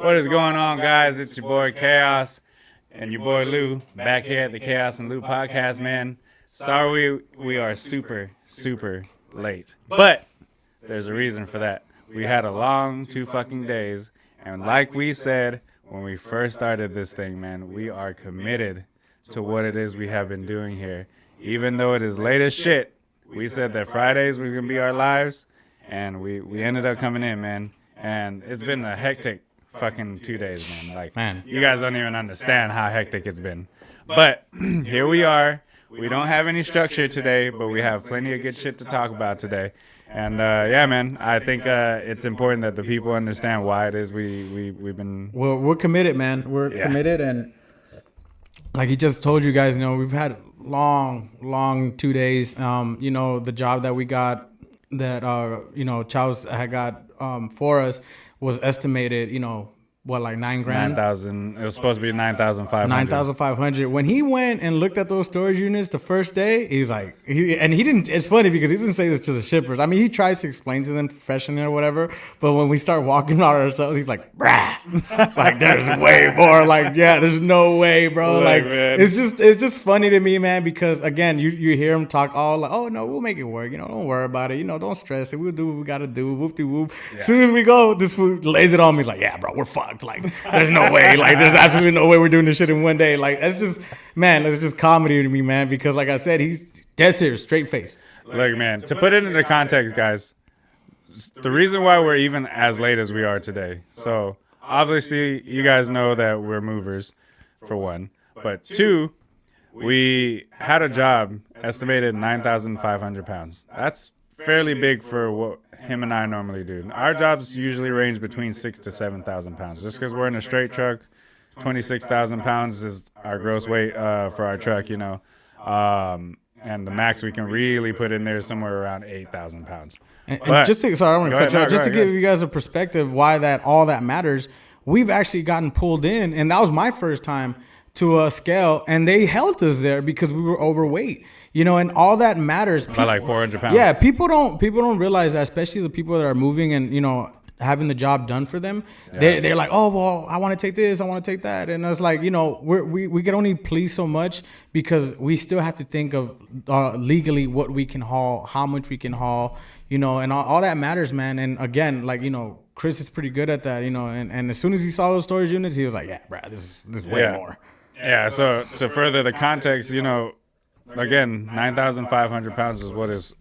What is going on, guys? It's your boy Chaos and your boy Lou back here at the Chaos and Lou podcast, man. Sorry we are super late, but there's a reason for that. We had a long 2 fucking days, and like we said when we first started this thing, man, we are committed to what it is we have been doing here. Even though it is late as shit, we said that Fridays was gonna be our lives, and we ended up coming in, man. And it's been a hectic fucking 2 days, man. Like, man, you guys don't even understand how hectic it's been. But here we are. We don't have any structure today, but we have plenty of good shit to talk about today. And yeah, man, I think it's important that the people understand why it is we've been. Well, we're committed, man. We're committed, and like he just told you guys, we've had long 2 days. The job that we got that Charles had got for us was estimated, like $9,000? 9,000. It was supposed to be 9,500. 9,500. When he went and looked at those storage units the first day, he's like, he didn't. It's funny because he didn't say this to the shippers. I mean, he tries to explain to them professionally or whatever, but when we start walking out ourselves, he's like, brah, like there's way more. Like, yeah, there's no way, bro. Like, man. It's just funny to me, man, because again, you hear him talk all like, oh no, we'll make it work. Don't worry about it. Don't stress it. We'll do what we gotta do. Whoop de whoop. Yeah. As soon as we go, this food lays it on me. He's like, yeah, bro, we're fucked. Like, there's no way. Like, there's absolutely no way we're doing this shit in one day. Like, that's just comedy to me, man. Because, like I said, he's dead serious, straight face. Look, man, to put it into context, guys, the reason why we're even as late as we are today. So, obviously, you guys know that we're movers, for one. But two, we had a job estimated 9,500 pounds. That's fairly big for what him and I normally do. Our jobs usually range between 6,000 to 7,000 pounds. Just because we're in a straight truck, 26,000 pounds is our gross weight for our truck, and the max we can really put in there is somewhere around 8,000 pounds. And just to give you guys a perspective why all that matters, we've actually gotten pulled in, and that was my first time to a scale, and they held us there because we were overweight. And all that matters. By like 400 pounds. Yeah, people don't realize that, especially the people that are moving and, having the job done for them. Yeah. They're like, oh, well, I want to take this, I want to take that. And it's like, we can only please so much because we still have to think of legally what we can haul, how much we can haul, and all that matters, man. And again, like, Chris is pretty good at that, and as soon as he saw those storage units, he was like, yeah, bro, this is way more. Yeah, so to further the context, again, 9,500 pounds is what is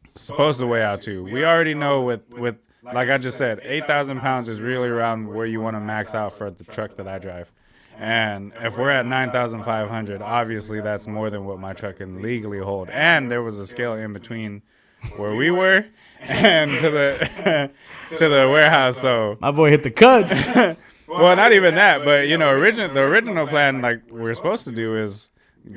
supposed to weigh out to. We already know with like I just said, 8,000 pounds is really around where you want to max out for the truck that I drive. And if we're at 9,500, obviously that's more than what my truck can legally hold. And there was a scale in between where we were and to the warehouse. So my boy hit the cuts. Well, not even that, but the original plan, like we're supposed to do, is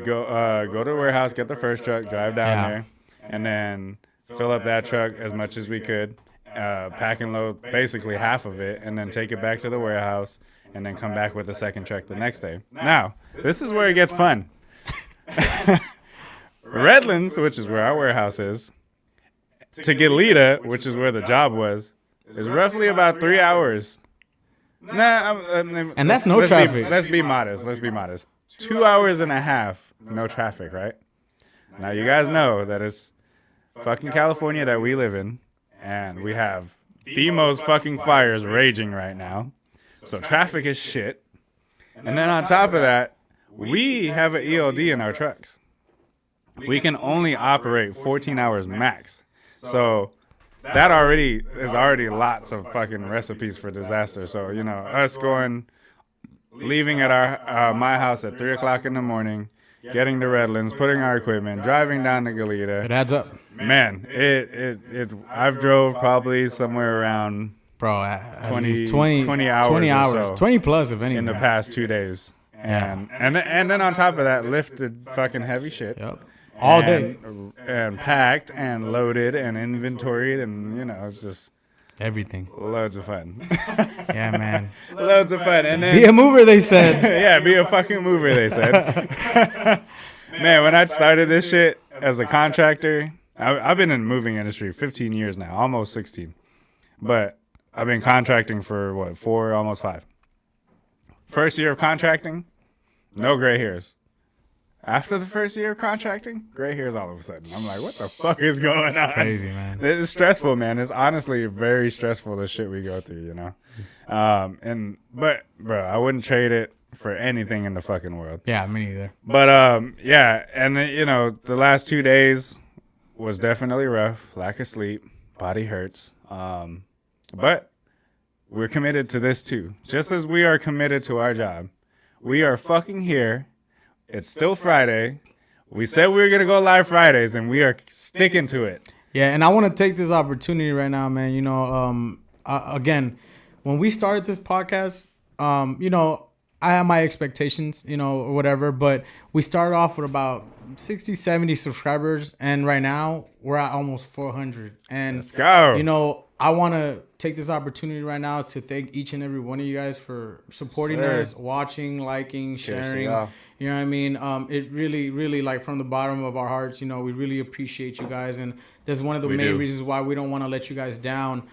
go to the warehouse, get the first truck, drive down there, and then fill up that truck as much as we could, pack and load basically half of it, and then take it back to the warehouse, and then come back with the second truck the next day. Now, this is where it gets fun. Redlands, which is where our warehouse is, to Goleta, which is where the job was, is roughly about 3 hours. And that's no traffic. Let's be modest. 2 hours and a half, no traffic, right? Now, you guys know that it's fucking California that we live in, and we have the most fucking fires raging right now. So traffic is shit. And then on top of that, we have an ELD in our trucks. We can only operate 14 hours max. So that is already lots of fucking recipes for disaster. So, us leaving at my house at 3 o'clock in the morning, getting to Redlands, putting our equipment, driving down to Goleta. It adds up. Man, I've drove probably somewhere around 20 hours or so. 20 plus, if anything. In the past 2 days. And then on top of that, lifted fucking heavy shit. Yep. All day. And packed and loaded and inventoried and, it's just everything. Loads of fun. Yeah, man. Loads of fun. And then, be a mover, they said. Yeah, be a fucking mover, they said. Man, when I started this shit as a contractor, I've been in the moving industry 15 years now, almost 16. But I've been contracting for what, 4, almost 5. First year of contracting, no gray hairs. After the first year of contracting, gray hairs all of a sudden. I'm like, what the fuck is going on? Crazy, man. It's stressful, man. It's honestly very stressful, the shit we go through, you know? But, bro, I wouldn't trade it for anything in the fucking world. Yeah, me neither. But, yeah, and, you know, the last 2 days was definitely rough. Lack of sleep. Body hurts. But we're committed to this, too. Just as we are committed to our job. We are fucking here. It's still Friday. We said we were going to go live Fridays, and we are sticking to it. Yeah, and I want to take this opportunity right now, man. You know, again, when we started this podcast, you know, I had my expectations, you know, or whatever, but we started off with about 60, 70 subscribers, and right now we're at almost 400. And, let's go. You know, I want to take this opportunity right now to thank each and every one of you guys for supporting us, watching, liking, sharing. You know what I mean? It really, really, like, from the bottom of our hearts, you know, we really appreciate you guys. And that's one of the main reasons why we don't want to let you guys down,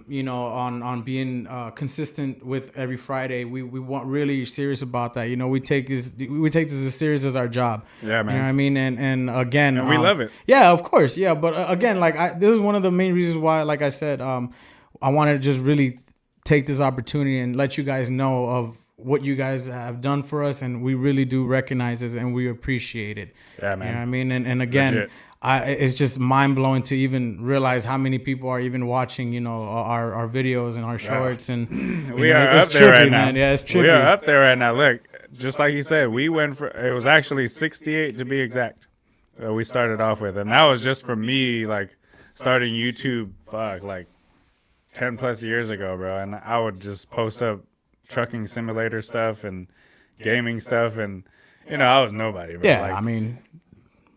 you know, on being consistent with every Friday. We want really serious about that. You know, we take this as serious as our job. Yeah, man. You know what I mean? And again, and we love it. Yeah, of course. Yeah. But again, like, this is one of the main reasons why, like I said, I want to just really take this opportunity and let you guys know of what you guys have done for us, and we really do recognize this and we appreciate it. Yeah, man. You know what I mean? And again, it's just mind blowing to even realize how many people are even watching, you know, our videos and our shorts. And we are up there right now. Yeah, it's trippy. We are up there right now. Look, just like you said, we went for, it was actually 68 to be exact. We started off with, and that was just for me, like, starting YouTube, like 10 plus years ago, bro. And I would just post up trucking simulator stuff and gaming stuff, and, you know, I was nobody, bro. Yeah, like, I mean,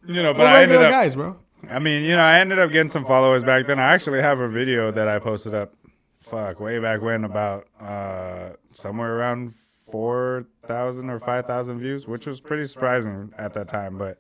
you know, but I ended up, guys, bro. I mean, you know, I ended up getting some followers back then. I actually have a video that I posted up, way back when, about somewhere around 4,000 or 5,000 views, which was pretty surprising at that time. But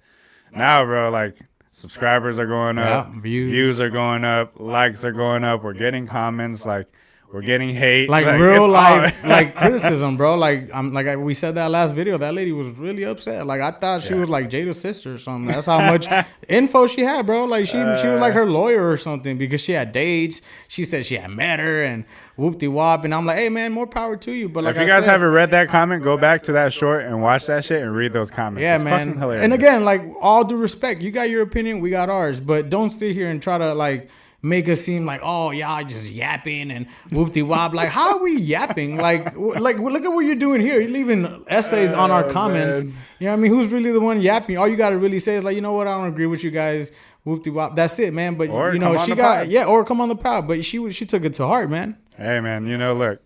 now, bro, like, subscribers are going up, views are going up, likes are going up, we're getting comments, like, we're getting hate, like real life, like, criticism, bro. Like, we said that last video. That lady was really upset. Like, I thought she was like Jada's sister or something. That's how much info she had, bro. Like, she was like her lawyer or something, because she had dates. She said she had met her and whoop-de-wop. And I'm like, hey, man, more power to you. But like, if you guys haven't read that comment, go back to that short and watch that shit and read those comments. Yeah, it's man. Fucking hilarious. And again, like, all due respect, you got your opinion, we got ours. But don't sit here and try to, like, make us seem like, oh, y'all just yapping and whoop-de-wop. Like, how are we yapping? Like, look at what you're doing here. You're leaving essays on our comments. Man. You know what I mean? Who's really the one yapping? All you got to really say is, like, you know what? I don't agree with you guys. Whoop-de-wop. That's it, man. But, or you know, she got, pod. or come on the pod. But she took it to heart, man. Hey, man, you know, look,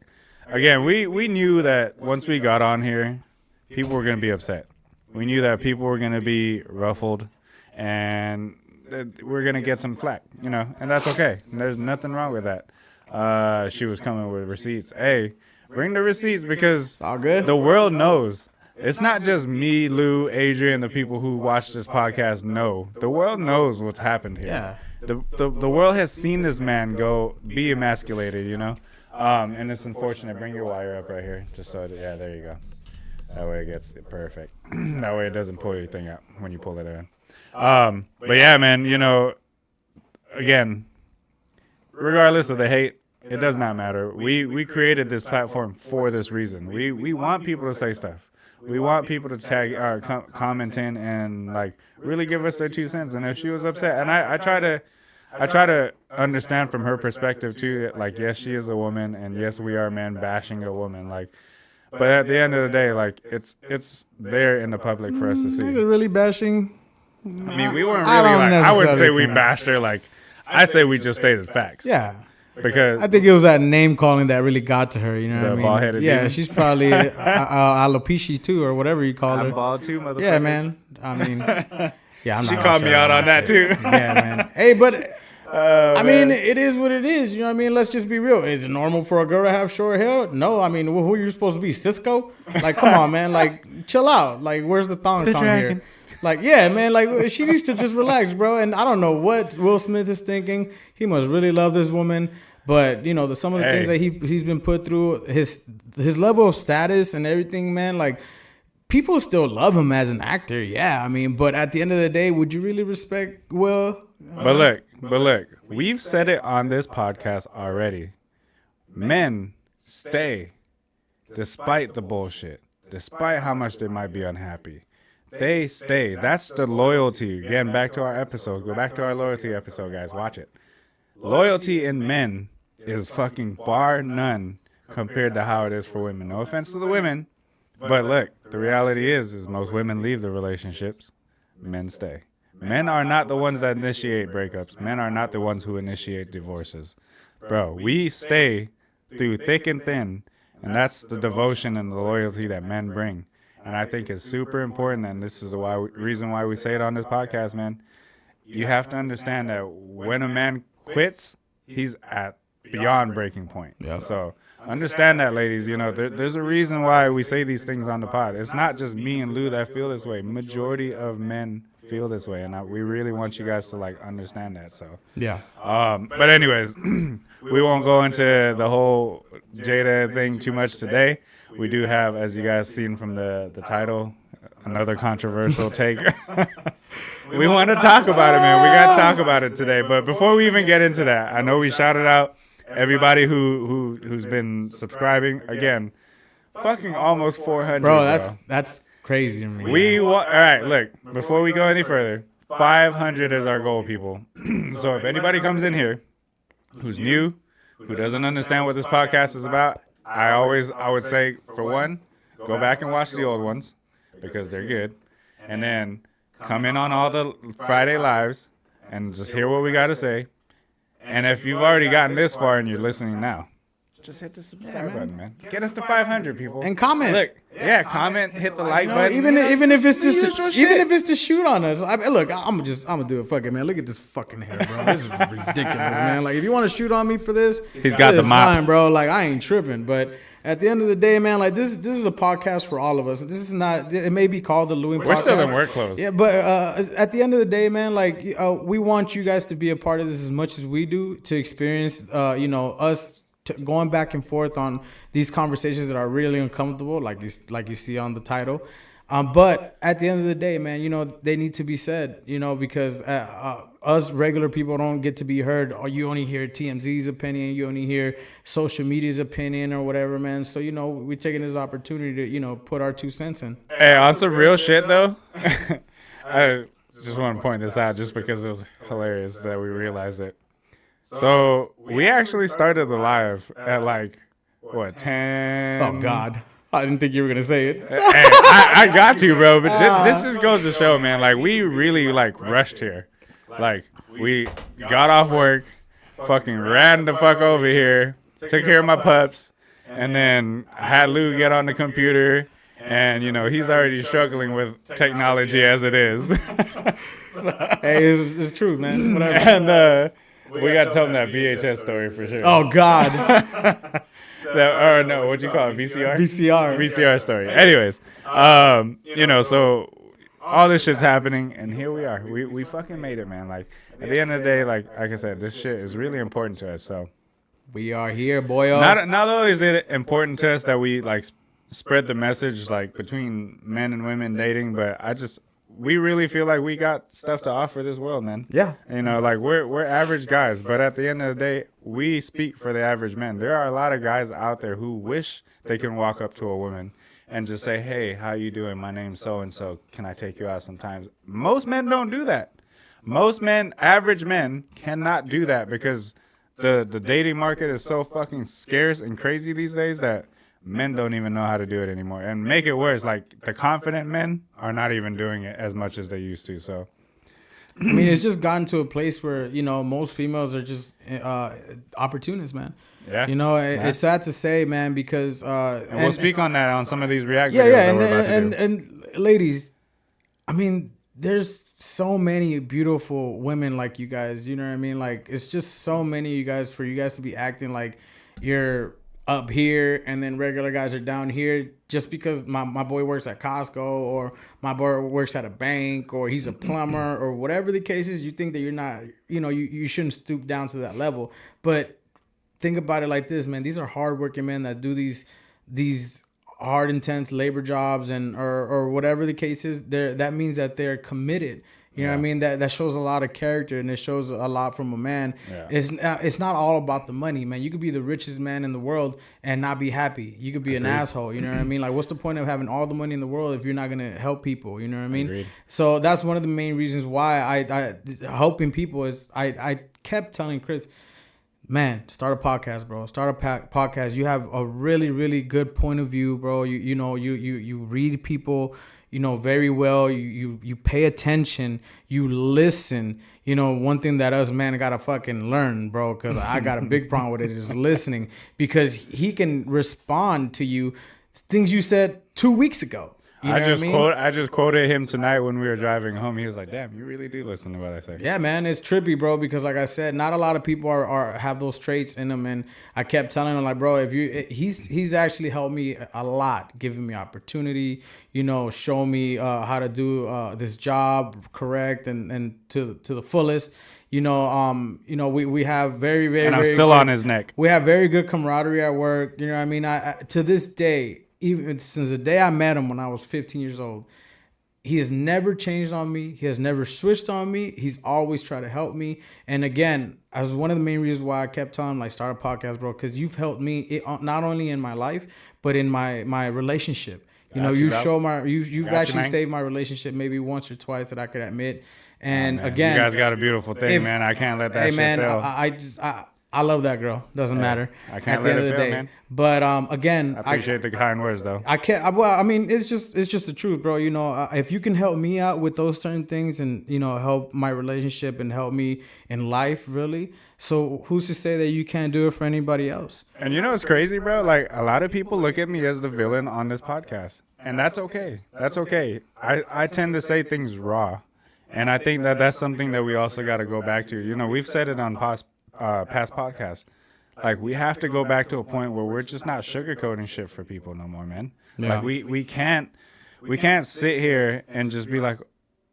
again, we knew that once we got on here, people were going to be upset. We knew that people were going to be ruffled, and we're going to get some flack, you know, and that's okay. There's nothing wrong with that. She was coming with receipts. Hey, bring the receipts, because all good. The world knows. It's not just me, Lou, Adrian, the people who watch this podcast know. The world knows what's happened here. Yeah. The world has seen this man be emasculated, you know. And it's unfortunate. Bring your wire up right here, just so yeah, there you go. That way it gets it perfect. That way it doesn't pull your thing out when you pull it in. But yeah, man, you know, again, regardless of the hate, it does not matter. We created this platform for this reason. We want people to say stuff. We want people to tag or comment in and, like, really give us their 2 cents. And if she was upset, and I try to understand from her perspective too, like, yes, she is a woman, and yes, we are men bashing a woman, like, but at the end of the day, like, it's there in the public for us to see. They're really bashing. I mean, we weren't really, like, I wouldn't say we bashed her, like, I say we just stated facts. Yeah. Because I think it was that name calling that really got to her, you know what I mean? Bald-headed yeah, demon. she's probably alopecia too, or whatever you call her. I'm bald too, motherfucker. Yeah, man. I mean, yeah, I'm not she called me out on that too. Yeah, man. Hey, but I mean, it is what it is. You know what I mean? Let's just be real. Is it normal for a girl to have short hair? No. I mean, who are you supposed to be? Cisco? Like, come on, man. Like, chill out. Like, where's the thongs on here? Like, yeah, man. Like, she needs to just relax, bro. And I don't know what Will Smith is thinking. He must really love this woman. But you know, some of the things that he's been put through, his level of status and everything, man, like people still love him as an actor. Yeah, I mean, but at the end of the day, would you really respect Will? But look, we've said it on this podcast already. Men stay despite the bullshit, despite how much they might be unhappy. They stay. That's the loyalty. Again, back to our episode. Go back to our loyalty episode, guys. Watch it. Loyalty in men is fucking bar none compared to how it is for women. No offense to the women, but look, the reality is most women leave the relationships. Men stay. Men are not the ones that initiate breakups. Men are not the ones who initiate divorces. Bro, we stay through thick and thin, and that's the devotion and the loyalty that men bring. And I think it's super important, and this is the reason why we say it on this podcast, man. You have to understand that when a man quits, he's at beyond breaking point. Yeah. So understand that, ladies. You know, there's a reason why we say these things on the pod. It's not just me and Lou that feel this way. Majority of men feel this way, and we really want you guys to like understand that. So yeah. But anyways, we won't go into the whole Jada thing too much today. We do have, as you guys seen from the title, another controversial take. We want to talk about it, man. We got to talk about it today. But before we even get into that, I know we shouted out everybody who's been subscribing. Again, fucking almost 400. Bro, that's crazy to me. All right, look, before we go any further, 500 is our goal, people. So if anybody comes in here who's new, who doesn't understand what this podcast is about, I would say, for one, go back and watch the old ones because they're good. And then come in on all the Friday lives and just hear what we got to say. And if you've already gotten this far and you're listening now, just hit the subscribe button, man. Get us to 500, people. And comment. Look, comment, hit the like button. Even if it's just to shoot on us. Look, I'm gonna do it. Fuck it, man. Look at this fucking hair, bro. This is ridiculous, man. Like, if you want to shoot on me for this, he's got the mop, fine, bro. Like, I ain't tripping. But at the end of the day, man, like this is a podcast for all of us. This is not. It may be called the Louis. We're still in work clothes. Yeah, but at the end of the day, man, like we want you guys to be a part of this as much as we do, to experience, us. Going back and forth on these conversations that are really uncomfortable, like you see on the title. But at the end of the day, man, they need to be said, because us regular people don't get to be heard. Or you only hear TMZ's opinion, you only hear social media's opinion or whatever, man. So, we're taking this opportunity to, put our 2 cents in. Hey, on some real shit, though, I just want to point this out just because it was hilarious that we realized it. So we actually started the live at 10? Oh God, I didn't think you were gonna say it. Hey, I got to, bro. But this just goes to show, man. Like, we really rushed here. Like, we got off work, fucking ran the fuck over here, took care of my pups, and then had Lou get on the computer. And he's already struggling with technology as it is. Hey, it's true, man. Whatever. And we got to tell them that VHS story for sure. Oh, God. No, what do you call it? VCR? VCR story. Anyways, so all this shit's happening, and here we are. We fucking made it, man. Like, at the end of the day, like I said, this shit is really important to us, so. We are here, boyo. Not only is it important to us that we, spread the message, between men and women dating, but we really feel like we got stuff to offer this world, man. Yeah. We're average guys, but at the end of the day, we speak for the average men. There are a lot of guys out there who wish they can walk up to a woman and just say, "Hey, how you doing? My name's so-and-so. Can I take you out sometimes?" Most men don't do that. Most men, average men, cannot do that because the dating market is so fucking scarce and crazy these days that men don't even know how to do it anymore. And make it worse, the confident men are not even doing it as much as they used to. So, I mean, it's just gotten to a place where, most females are just opportunists, man. Yeah. It's sad to say, man, because... and we'll speak on that on some of these react videos that we're about to do. And ladies, I mean, there's so many beautiful women like you guys, you know what I mean? Like, it's just so many of you guys, for you guys to be acting like you're up here and then regular guys are down here just because my boy works at Costco or my boy works at a bank or he's a plumber or whatever the case is. You think that you're not, you shouldn't stoop down to that level. But think about it like this, man. These are hardworking men that do these hard, intense labor jobs and or whatever the case is. That means that they're committed. You know what I mean? That shows a lot of character, and it shows a lot from a man. Yeah. It's not all about the money, man. You could be the richest man in the world and not be happy. You could be an asshole. You know what I mean? Like, what's the point of having all the money in the world if you're not gonna help people? You know what I mean? Agreed. So that's one of the main reasons why I helping people is I kept telling Chris, man, start a podcast, bro. Start a podcast. You have a really, really good point of view, bro. You read people, very well. You pay attention. You listen. One thing that us men gotta fucking learn, bro, because I got a big problem with it is listening, because he can respond to you things you said 2 weeks ago. I just quoted him tonight when we were driving home. He was like, "Damn, you really do listen to what I say." Yeah, man, it's trippy, bro. Because like I said, not a lot of people are have those traits in them, and I kept telling him, like, bro, he's actually helped me a lot, giving me opportunity, show me how to do this job correct and to the fullest. We have very, very, and I'm very still good, on his neck. We have very good camaraderie at work. You know what I mean? I to this day. Even since the day I met him when I was 15 years old, he has never changed on me. He has never switched on me. He's always tried to help me. And again, as one of the main reasons why I kept telling him, like, start a podcast, bro, because you've helped me not only in my life, but in my relationship. You've actually saved my relationship maybe once or twice that I could admit. And again, you guys got a beautiful thing, man. I can't let that shit fail. I love that girl. Doesn't matter. I can't let it fail, man. But again, I appreciate the kind words, though. I can't. Well, I mean, it's just the truth, bro. If you can help me out with those certain things, and help my relationship and help me in life, really. So who's to say that you can't do it for anybody else? And it's crazy, bro. Like, a lot of people look at me as the villain on this podcast, and that's okay. That's okay. I tend to say things raw, and I think that's something that we also got to go back to. We've said it on past podcasts. Like, we have to go back to a point where we're just not sugarcoating shit for people no more, man. Yeah. Like, we can't sit here and just be like,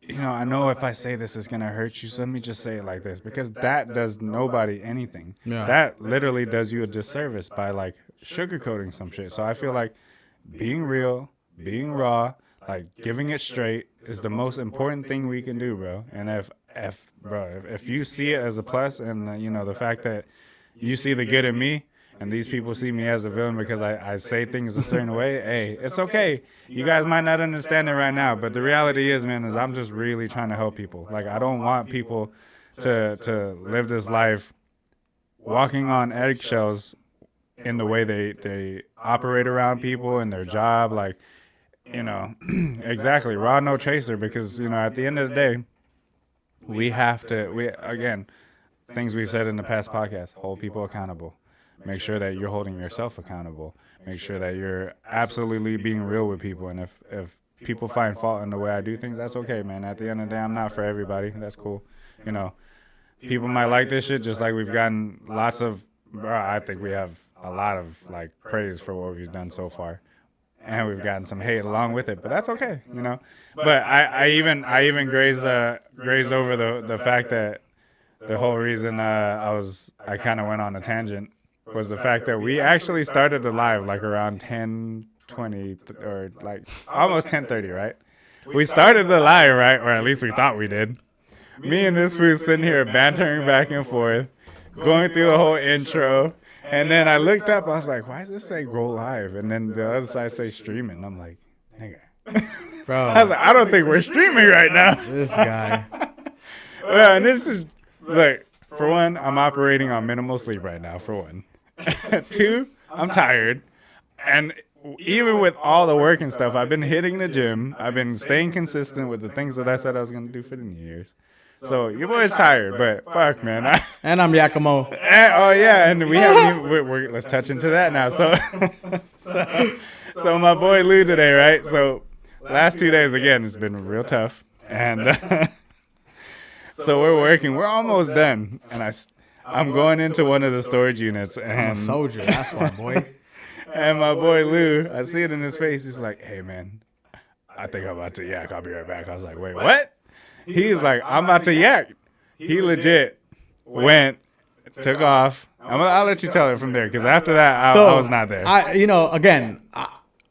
I know if I say this is gonna hurt you, so let me just say it like this, because that does nobody anything. Yeah. That literally does you a disservice by, like, sugarcoating some shit. So I feel like being real, being raw, like, giving it straight is the most important thing we can do, bro. And if you see it as a plus, and the fact that you see the good in me, and these people see me as a villain because I say things a certain way, hey, it's okay. You guys might not understand it right now, but the reality is, man, I'm just really trying to help people. Like, I don't want people to live this life walking on eggshells in the way they operate around people and their job. Like, exactly, raw, no chaser, because, at the end of the day, again, things we've said in the past podcast, hold people accountable. Make sure that you're holding yourself accountable. Make sure that you're absolutely being real with people. And if people find fault in the way I do things, that's okay, man. At the end of the day, I'm not for everybody. That's cool. People might like this shit, just like we've gotten I think we have a lot of, like, praise for what we've done so far. And we've gotten some hate along with it, but that's okay, But I even grazed over the fact that the whole reason I kind of went on a tangent was the fact that we actually started the live like around 10:20 or like almost 10:30, right? We started the live, right, or at least we thought we did. Me and this fool sitting here bantering back and forth, going through the whole intro. And then I looked up, I was like, why does this say go live? And then the other side say streaming. I'm like, nigga. Bro. I was like, I don't think we're streaming right now. This guy. Well, and this is, like, for one, I'm operating on minimal sleep right now, for one. Two, I'm tired. And even with all the work and stuff, I've been hitting the gym. I've been staying consistent with the things that I said I was going to do for the New Year's. So your boy's tired, but fuck, man. And I'm Yakimo. Oh yeah, and we haven't even, let's touch into that now. So my boy Lou today, right? So last 2 days again, it's been real tough, and so we're working. We're almost done, and I'm going into one of the storage units, and I'm a soldier. That's why, boy. And my boy Lou, I see it in his face. He's like, "Hey, man, I think I'm about to yak. I'll be right back." I was like, "Wait, what?" He's like, I'm about to yak. He legit went, took off, I'll let you tell it from there because after that, I was not there.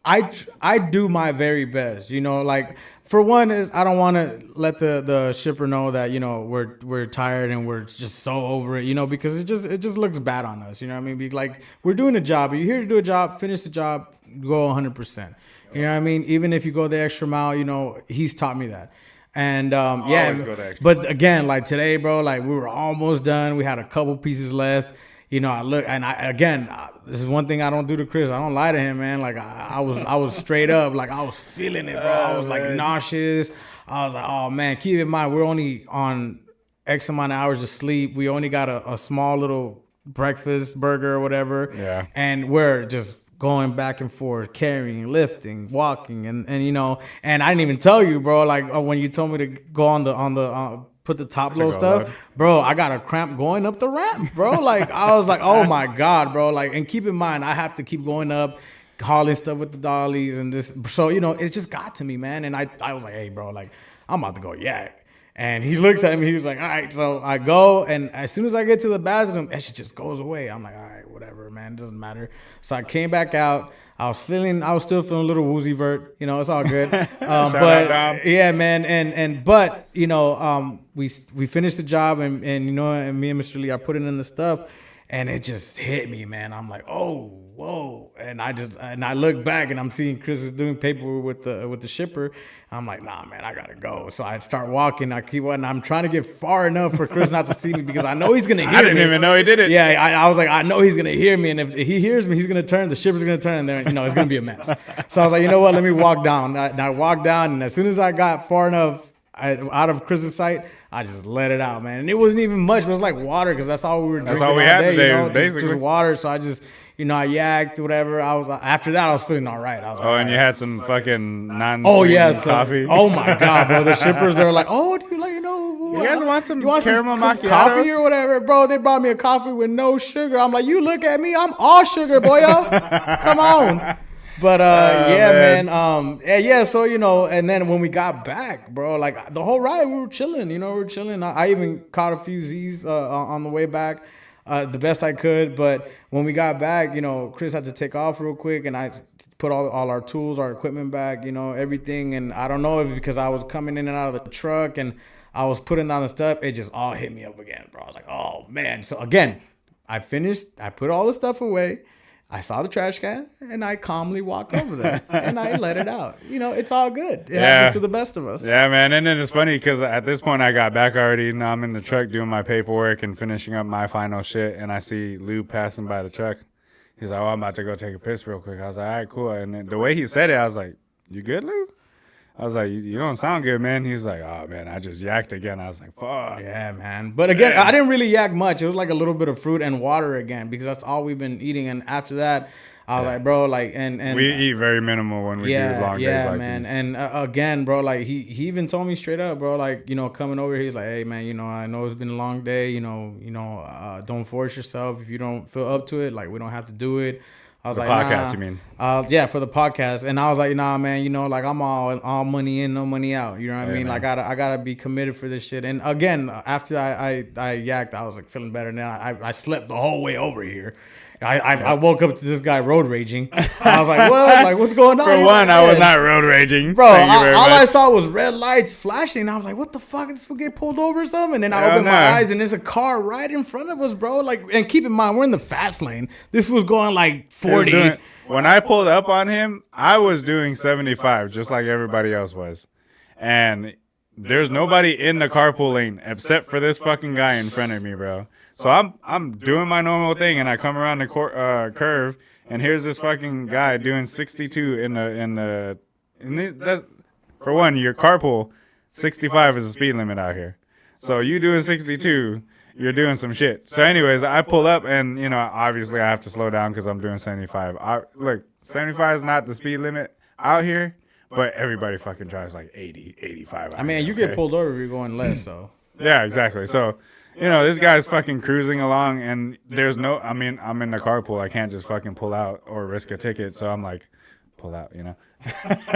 I do my very best. Like for one is I don't want to let the shipper know that we're tired and we're just so over it. Because it just looks bad on us. You know what I mean? Like we're doing a job. You're here to do a job. Finish the job. Go 100%. You know what I mean? Even if you go the extra mile, he's taught me that. And but again, like today, bro, like we were almost done. We had a couple pieces left. I look and this is one thing I don't do to Chris. I don't lie to him, man. Like I was straight up, like I was feeling it, bro. I was like nauseous. I was like, oh man, keep in mind we're only on X amount of hours of sleep. We only got a small little breakfast burger or whatever. Yeah. And we're just going back and forth, carrying, lifting, walking, and and I didn't even tell you, bro. Like when you told me to go on the put the top load stuff, bro, I got a cramp going up the ramp, bro. Like I was like, oh my god, bro. Like, and keep in mind, I have to keep going up, hauling stuff with the dollies and this. So it just got to me, man. And I was like, hey, bro, like I'm about to go yak. And he looks at me, he was like, all right. So I go, and as soon as I get to the bathroom, that shit just goes away. I'm like, all right, whatever, man, it doesn't matter. So I came back out. I was still feeling a little woozy vert. It's all good. But yeah, man. But we finished the job, and and me and Mr. Lee are putting in the stuff, and it just hit me, man. I'm like, oh, whoa. And I look back, and I'm seeing Chris is doing paperwork with the shipper. I'm like, nah, man, I gotta go. So I start walking. I keep walking. I'm trying to get far enough for Chris not to see me because I know he's gonna hear me. I didn't even know he did it. Yeah, I was like, I know he's gonna hear me, and if he hears me, he's gonna turn. The shipper's gonna turn, and there, it's gonna be a mess. So I was like, you know what? Let me walk down. And I walked down, and as soon as I got far enough out of Chris's sight, I just let it out, man. And it wasn't even much. But it was like water because that's all we were drinking. That's all we had today. Was basically just water. So I just. I yacked, whatever. After that, I was feeling all right. I was and you had some fucking coffee. Oh my god, bro! The shippers, they were like, "Oh, do you like you guys want some caramel macchiatos? Coffee or whatever, bro?" They brought me a coffee with no sugar. I'm like, "You look at me, I'm all sugar, boyo. Come on." But man. So and then when we got back, bro, like the whole ride, we were chilling. I even caught a few Z's on the way back. The best I could, but when we got back, Chris had to take off real quick, and I put all our tools, our equipment back, everything. And I don't know if because I was coming in and out of the truck and I was putting down the stuff, it just all hit me up again, bro. I was like, oh man. So again, I put all the stuff away. I saw the trash can, and I calmly walked over there, and I let it out. It's all good. It happens to the best of us. Yeah, man. And then it's funny because at this point, I got back already. Now I'm in the truck doing my paperwork and finishing up my final shit, and I see Lou passing by the truck. He's like, oh, I'm about to go take a piss real quick. I was like, all right, cool. And then the way he said it, I was like, you good, Lou? I was like, you don't sound good, man. He's like, oh, man, I just yacked again. I was like, fuck. Yeah, man. But again, I didn't really yak much. It was like a little bit of fruit and water again because that's all we've been eating. And after that, I was like, bro, like, and we eat very minimal when we do long days like man. these. And again, bro, like he even told me straight up, bro, like, coming over here, he's like, hey, man, I know it's been a long day, don't force yourself. If you don't feel up to it, like, we don't have to do it. I was like, podcast, nah. you mean? Yeah, for the podcast. And I was like, nah, man, like I'm all money in, no money out. You know what I mean? Man. I gotta be committed for this shit. And again, after I yacked, I was like feeling better. And then I slept the whole way over here. I woke up to this guy road raging. I was like, what? Like, what's going on? For one, I was not road raging. Bro, all I saw was red lights flashing. And I was like, what the fuck? Did this fool get pulled over or something? And then I opened my eyes and there's a car right in front of us, bro. Like, and keep in mind, we're in the fast lane. This was going like 40. When I pulled up on him, I was doing 75, just like everybody else was. And there's nobody in the carpool lane except for this fucking guy in front of me, bro. So I'm doing my normal thing, and I come around the curve, and here's this fucking guy doing 62 that's, for one, your carpool, 65 is the speed limit out here. So you doing 62, you're doing some shit. So anyways, I pull up, and obviously I have to slow down because I'm doing 75. Look, 75 is not the speed limit out here, but everybody fucking drives like 80, 85. I mean, you get pulled over if you're going less, so. Yeah, exactly. So. This guy's fucking cruising along, and there's I'm in the carpool. I can't just fucking pull out or risk a ticket. So I'm like, pull out,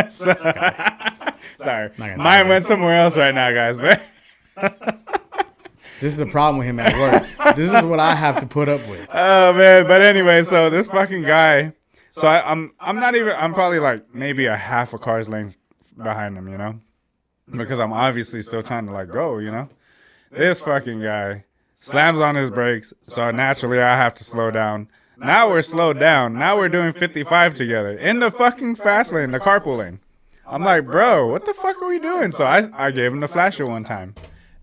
Sorry. Mine went somewhere else right now, guys. This is the problem with him at work. This is what I have to put up with. Oh man, but anyway, so this fucking guy. So I'm not even. I'm probably like maybe a half a car's length behind him, you know, because I'm obviously still trying to like go, you know. This fucking guy slams on his brakes, so naturally I have to slow down. Now we're slowed down. Now we're doing 55 together in the fucking fast lane, the carpool lane. I'm like, bro, what the fuck are we doing? So I gave him the flasher one time.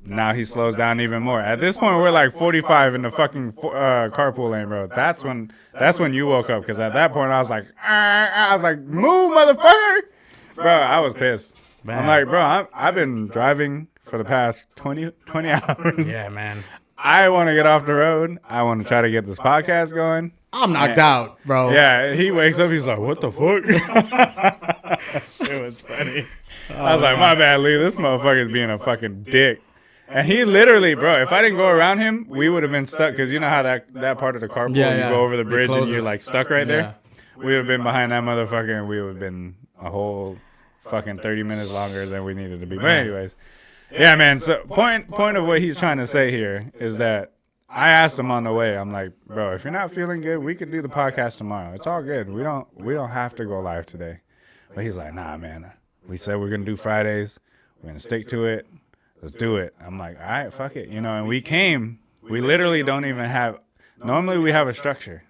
Now he slows down even more. At this point, we're like 45 in the fucking carpool lane, bro. That's when you woke up, because at that point I was like, move, motherfucker, bro. I was pissed. Man. I'm like, bro, I've been driving for the past 20 hours. Yeah, man. I want to get off the road. I want to try to get this podcast going. I'm knocked out, bro. Yeah, he wakes up. He's like, what the fuck? It was funny. I was like, my bad, Lee. This motherfucker's being a fucking dick. And he literally, bro, if I didn't go around him, we would have been stuck. Because you know how that part of the carpool, you go over the bridge and you're like stuck right there? We would have been behind that motherfucker, and we would have been a whole fucking 30 minutes longer than we needed to be. But anyways, yeah, man. So point of what he's trying to say here is that I asked him on the way. I'm like, bro, if you're not feeling good, we could do the podcast tomorrow. It's all good. We don't have to go live today. But he's like, nah, man. We said we're gonna do Fridays. We're gonna stick to it. Let's do it. I'm like, all right, fuck it. You know, and we literally don't even have, normally we have a structure.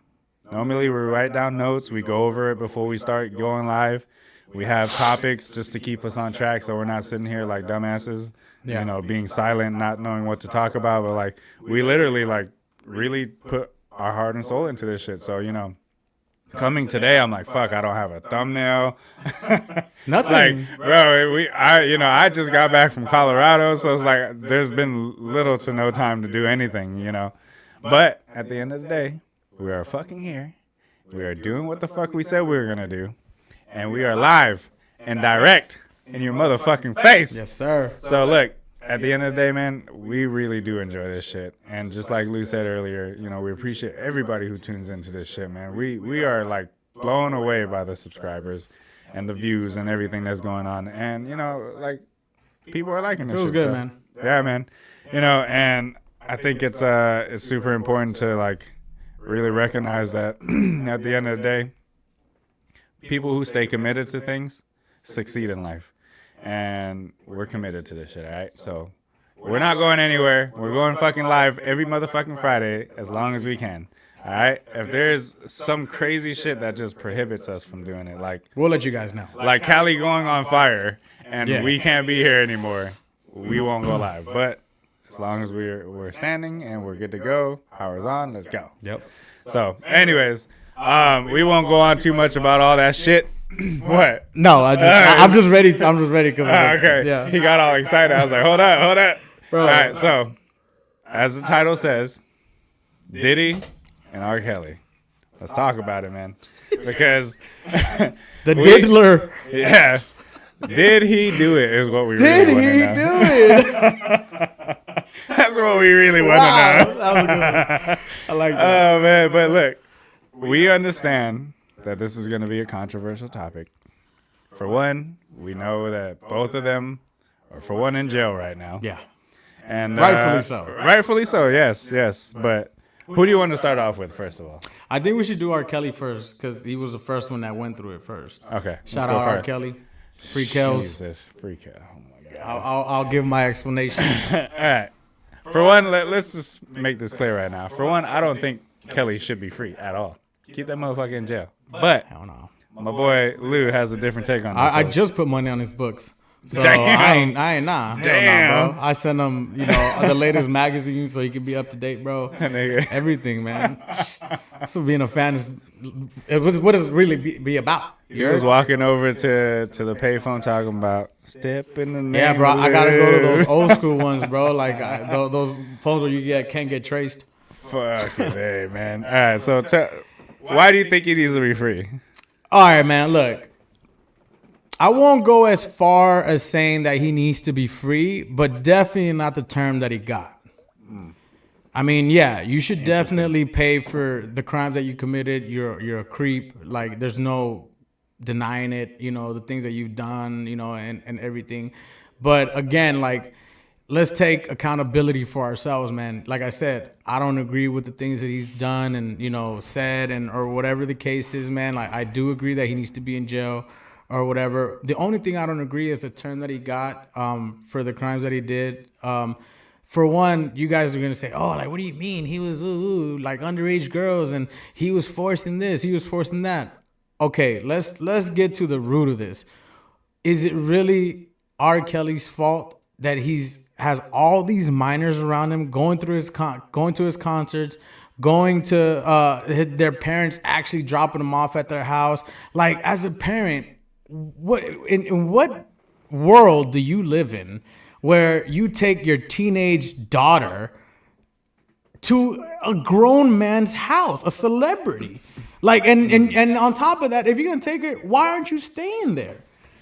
Normally we write down notes. We go over it before we start going live. We have topics just to keep us on track, so we're not sitting here like dumbasses, you know, being silent, not knowing what to talk about. But like, we literally like really put our heart and soul into this shit. So, you know, coming today, I'm like, fuck, I don't have a thumbnail. Nothing. Like, bro, I just got back from Colorado, so it's like there's been little to no time to do anything, you know. But at the end of the day, we are fucking here. We are doing what the fuck we said we were gonna do, and we are live and direct in your motherfucking face. Yes, sir. So look, at the end of the day, man, we really do enjoy this shit. And just like Lou said earlier, you know, we appreciate everybody who tunes into this shit, man. We are like blown away by the subscribers and the views and everything that's going on. And, you know, like, people are liking this shit. Feels good, man. Yeah, man. You know, and I think it's super important to like really recognize that at the end of the day, people who stay committed to things succeed in life. And we're committed to this shit, all right? So we're not going anywhere. We're going fucking live every motherfucking Friday as long as we can, all right? If there's some crazy shit that just prohibits us from doing it, like... We'll let you guys know. Like Cali going on fire and we can't be here anymore, we won't go live. But as long as we're standing and we're good to go, power's on, let's go. Yep. So anyways, we won't go on too much about all that shit. What? No, I'm just ready. I'm just ready because okay. Yeah. He got all excited. I was like, hold up. Bro. All right. So, as the title says, Diddy and R. Kelly. Let's talk about it, man. Because the diddler. Yeah. Did he do it? Is what we really want to know. Did he do it? That's what we really want to know. That was a good one. I like that. Oh man, but look, we understand that this is going to be a controversial topic. For one, we know that both of them are, for one, in jail right now. Yeah. And Rightfully so. Rightfully so, yes. But who do you want to start off with, first of all? I think we should do R. Kelly first because he was the first one that went through it first. Okay. Shout out R. Kelly. Free Kels. Jesus, free Kel. Oh my God. I'll give my explanation. All right. For one, let's just make this clear right now. For one, I don't think Kelly should be free at all. Keep that motherfucker in jail. But I don't know. My boy Lou has a different take on this. I just put money on his books. So Damn. I ain't nah. Damn. Hell nah, bro. I send him, the latest magazine so he can be up to date, bro. Everything, man. That's what being a fan is. What does it really be about? He was walking over to the payphone talking about step in the name. Yeah, bro. I gotta go to those old school ones, bro. Like those phones where you can't get traced. Fucking hey, man. All right, so why do you think he needs to be free? All right, man. Look, I won't go as far as saying that he needs to be free, but definitely not the term that he got. I mean, yeah, you should definitely pay for the crime that you committed. You're a creep. Like, there's no denying it. The things that you've done. And everything. But again, like let's take accountability for ourselves, man. Like I said, I don't agree with the things that he's done and, you know, said and or whatever the case is, man. Like I do agree that he needs to be in jail or whatever. The only thing I don't agree is the term that he got for the crimes that he did. For one, you guys are gonna say, "Oh, like what do you mean? He was like underage girls and he was forcing this, he was forcing that." Okay, let's get to the root of this. Is it really R. Kelly's fault that has all these minors around him going to his concerts, going to their parents actually dropping them off at their house? Like as a parent, in what world do you live in where you take your teenage daughter to a grown man's house, a celebrity? Like and on top of that, if you're gonna take her, why aren't you staying there?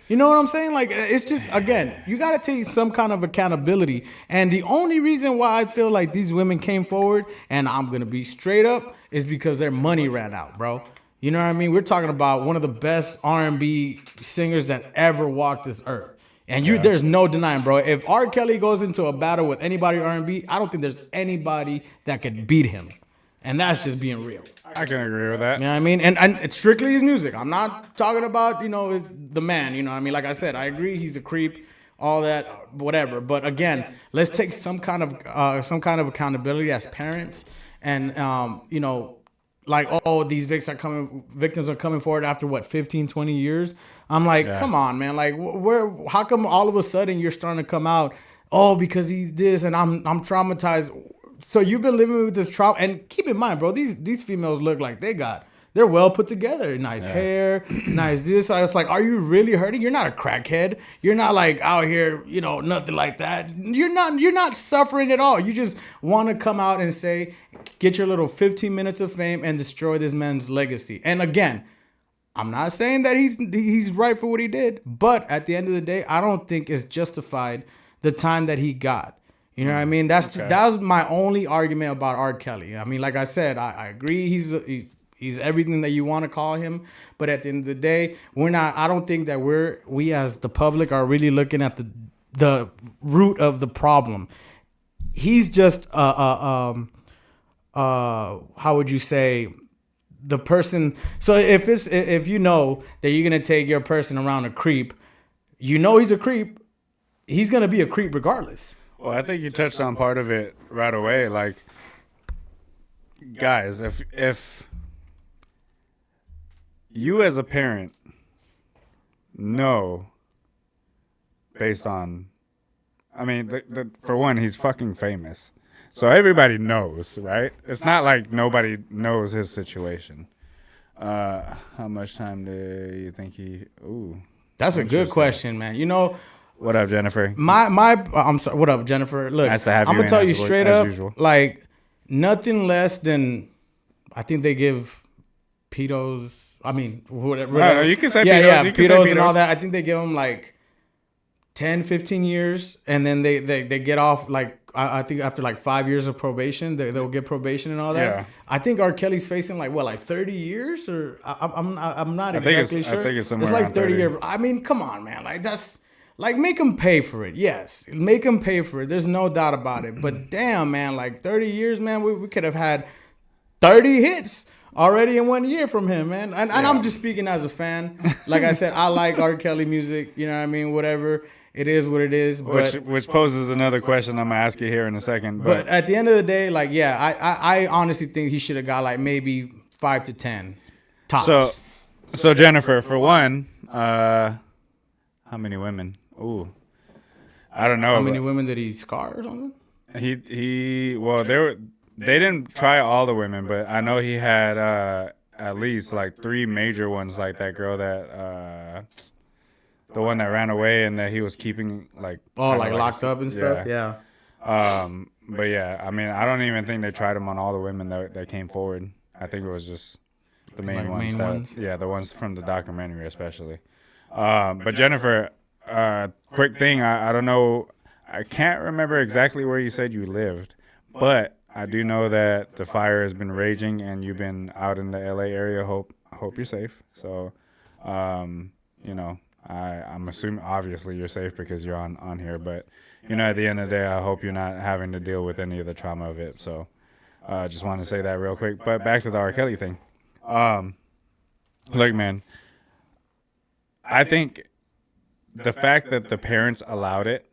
You know what I'm saying? Like, it's just, again, you got to take some kind of accountability. And the only reason why I feel like these women came forward, and I'm going to be straight up, is because their money ran out, bro. You know what I mean? We're talking about one of the best R&B singers that ever walked this earth. And there's no denying, bro. If R. Kelly goes into a battle with anybody R&B, I don't think there's anybody that could beat him. And that's just being real. I can agree with that. You know what I mean? And it's strictly his music. I'm not talking about, it's the man. You know what I mean? Like I said, I agree he's a creep, all that, whatever. But again, let's take some kind of accountability as parents. And, like, oh, these victims are coming forward after, 15, 20 years? I'm like, Come on, man. Like, how come all of a sudden you're starting to come out, oh, because he's this and I'm traumatized? So you've been living with this trauma, and keep in mind, bro, these females look like they're well put together, nice hair, nice this. So it's like, are you really hurting? You're not a crackhead. You're not like out here, nothing like that. You're not suffering at all. You just want to come out and say, get your little 15 minutes of fame and destroy this man's legacy. And again, I'm not saying that he's right for what he did, but at the end of the day, I don't think it's justified the time that he got. You know what I mean? That was my only argument about R. Kelly. I mean, like I said, I agree he's everything that you want to call him, but at the end of the day, we're not. I don't think that we as the public are really looking at the root of the problem. He's just how would you say, the person? So if you know that you're gonna take your person around a creep, he's a creep. He's gonna be a creep regardless. Well, I think you touched on part of it right away. Like, guys, if you as a parent know, based on, I mean, for one, he's fucking famous. So everybody knows, right? It's not like nobody knows his situation. How much time do you think That's a good question, man. What up, Jennifer? I'm sorry. What up, Jennifer? Look, nice to have I'm you gonna tell you straight up, usual. like nothing less than, I think they give pedos. I mean, whatever. No, you can say pedos. Yeah, you can say pedos and all that. I think they give them like 10, 15 years, and then they get off. Like I think after like 5 years of probation, they'll get probation and all that. Yeah. I think R. Kelly's facing like 30 years, or I'm not exactly sure. I think it's somewhere like around 30 years. I mean, come on, man. Like that's. Like, make him pay for it. Yes, make him pay for it. There's no doubt about it. But damn, man, like 30 years, man, we could have had 30 hits already in 1 year from him, man. And I'm just speaking as a fan. Like I said, I like R. Kelly music. You know what I mean? Whatever. It is what it is. But, which poses another question I'm going to ask you here in a second. But at the end of the day, like, yeah, I honestly think he should have got like maybe 5 to 10 tops. So Jennifer, for one, how many women? Ooh, I don't know. How many women did he scar or something? Well, they didn't try all the women, but I know he had at least like 3 major ones, like that girl that the one that ran away and that he was keeping like locked up and stuff. Yeah. But yeah, I mean, I don't even think they tried him on all the women that came forward. I think it was just the main ones. Yeah, the ones from the documentary especially. But Jennifer. Quick thing, I don't know, I can't remember exactly where you said you lived, but I do know that the fire has been raging and you've been out in the LA area. Hope you're safe. So, I I'm assuming obviously you're safe because you're on here, but at the end of the day, I hope you're not having to deal with any of the trauma of it. So, just want to say that real quick. But back to the R. Kelly thing. Look, man, I think the fact that the parents allowed it,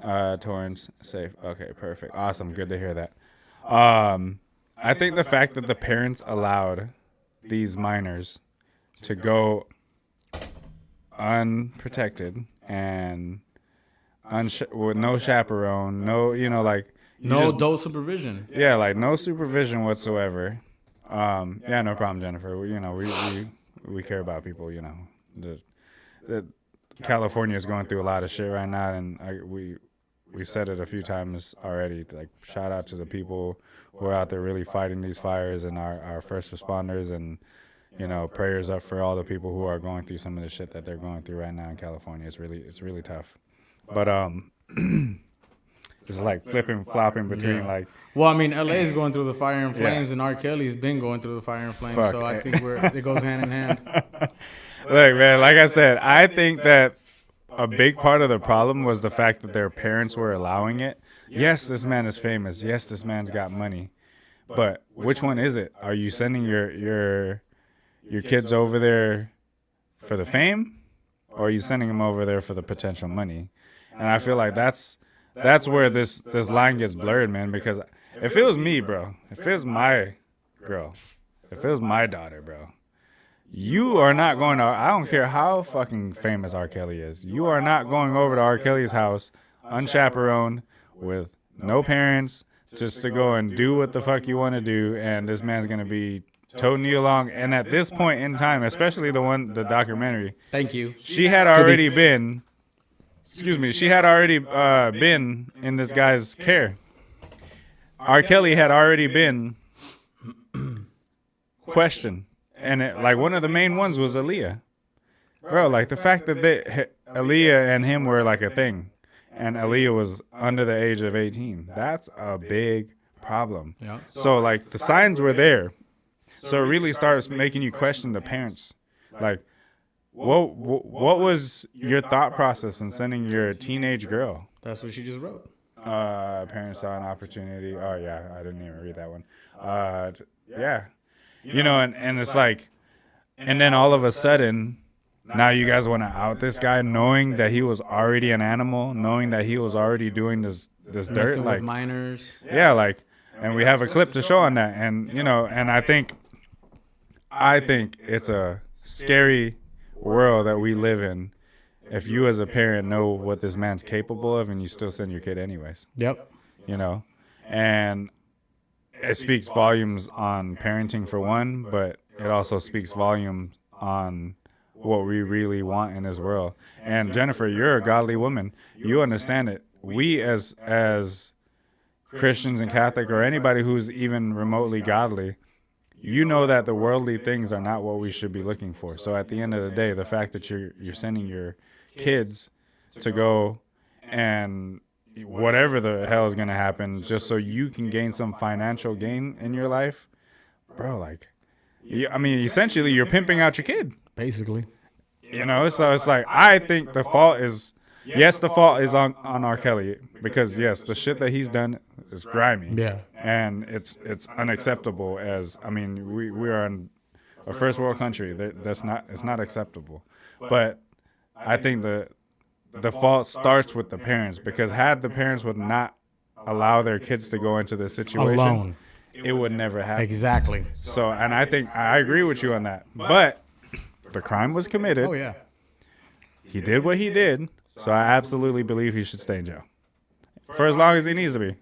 Torrance, safe. Okay, perfect. Awesome. Good to hear that. I think the fact that the parents allowed these minors to go unprotected and with no chaperone, no, no adult supervision. Yeah, like no supervision whatsoever. Yeah, no problem, Jennifer. We care about people. California is going through a lot of shit right now, and we've said it a few times already. Like, shout out to the people who are out there really fighting these fires and our first responders, and prayers up for all the people who are going through some of the shit that they're going through right now in California. It's really tough. But just like flipping, flopping between like. Well, I mean, LA is going through the fire and flames, and R. Kelly's been going through the fire and flames. So I think it goes hand in hand. Look, man, like I said, I think that a big part of the problem was the fact that their parents were allowing it. Yes, this man is famous. Yes, this man's got money. But which one is it? Are you sending your kids over there for the fame, or are you sending them over there for the potential money? And I feel like that's where this line gets blurred, man, because if it was me, bro, if it was my girl, if it was my daughter, bro, you are not going to, I don't care how fucking famous R. Kelly is, you are not going over to R. Kelly's house unchaperoned with no parents just to go and do what the fuck you want to do, and this man's going to be toting you along. And at this point in time, especially the documentary. Thank you. She had already been, she had already been in this guy's care. R. Kelly had already been questioned. And like one of the main ones was Aaliyah. Bro, like the fact that Aaliyah and him were like a thing, and Aaliyah was under the age of 18. That's a big problem. Yeah. So like the signs were there. So it really starts making you question the parents. Like, what was your thought process in sending your teenage girl? That's what she just wrote. Parents saw an opportunity. Oh yeah, I didn't even read that one. Yeah. And it's like, and then all of a sudden, now you guys want to out this guy, knowing that he was already an animal, knowing that he was already doing this dirt, like with minors. Yeah, like, and we have a clip to show on that, and and I think it's a scary world that we live in. If you as a parent know what this man's capable of, and you still send your kid anyways. Yep. And it speaks volumes on parenting for one, but it also speaks volumes on what we really want in this world. And Jennifer, you're a godly woman. You understand it. We as Christians and Catholic, or anybody who's even remotely godly, you know that the worldly things are not what we should be looking for. So at the end of the day, the fact that you're sending your kids to go and whatever the hell is going to happen just so you can gain some financial gain in your life, bro, like, essentially you're pimping out your kid. Basically. So it's like, I think the fault is on R. Kelly, because yes, the shit that he's done is grimy. Yeah. And it's unacceptable we are in a first world country. It's not acceptable. But I think the fault starts with the parents, because had the parents would not allow their kids to go into this situation alone, it would never happen. Exactly. So, and I think I agree with you on that. But the crime was committed. Oh yeah. He did what he did. So I absolutely believe he should stay in jail for as long as he needs to be.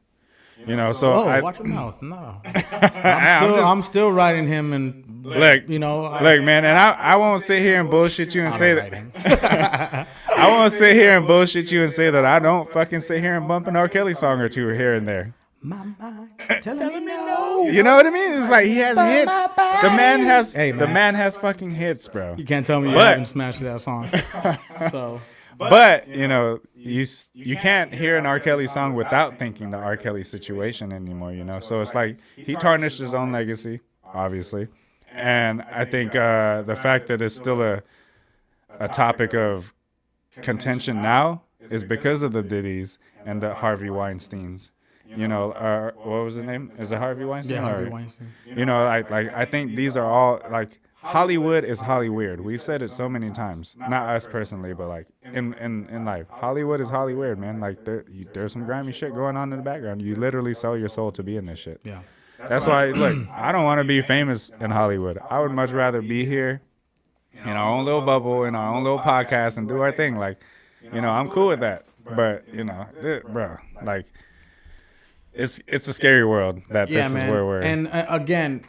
Watch your mouth. No, I'm still writing him, and look, man, and I won't sit here and bullshit you and say that. I won't sit here and bullshit you and say that I don't fucking sit here and bump an R. Kelly song or two here and there. My mind's telling me no. You know what I mean? It's like he has hits. The man has fucking hits, bro. You can't tell me you haven't smashed that song. So. But, you can't hear an R. Kelly song without thinking the R. Kelly situation anymore, So it's like he tarnished his own legacy, obviously. And I think the fact that it's still a topic of contention now is because of the Diddy's and the Harvey Weinsteins. You know, what was his name? Is it Harvey Weinstein? Yeah, Harvey Weinstein. You know, like I think these are all like Hollywood is Hollyweird. We've said it so many times. Not us personally, but like in life, Hollywood is Hollyweird, man. Like there's some grimy shit going on in the background. You literally sell your soul to be in this shit. Yeah. That's why, look, I don't want to be famous in Hollywood. I would much rather be here in our own little bubble, in our own little podcast, and do our thing. Like, you know, I'm cool with that. But you know, bro, like. It's a scary world that this is where we're. And again,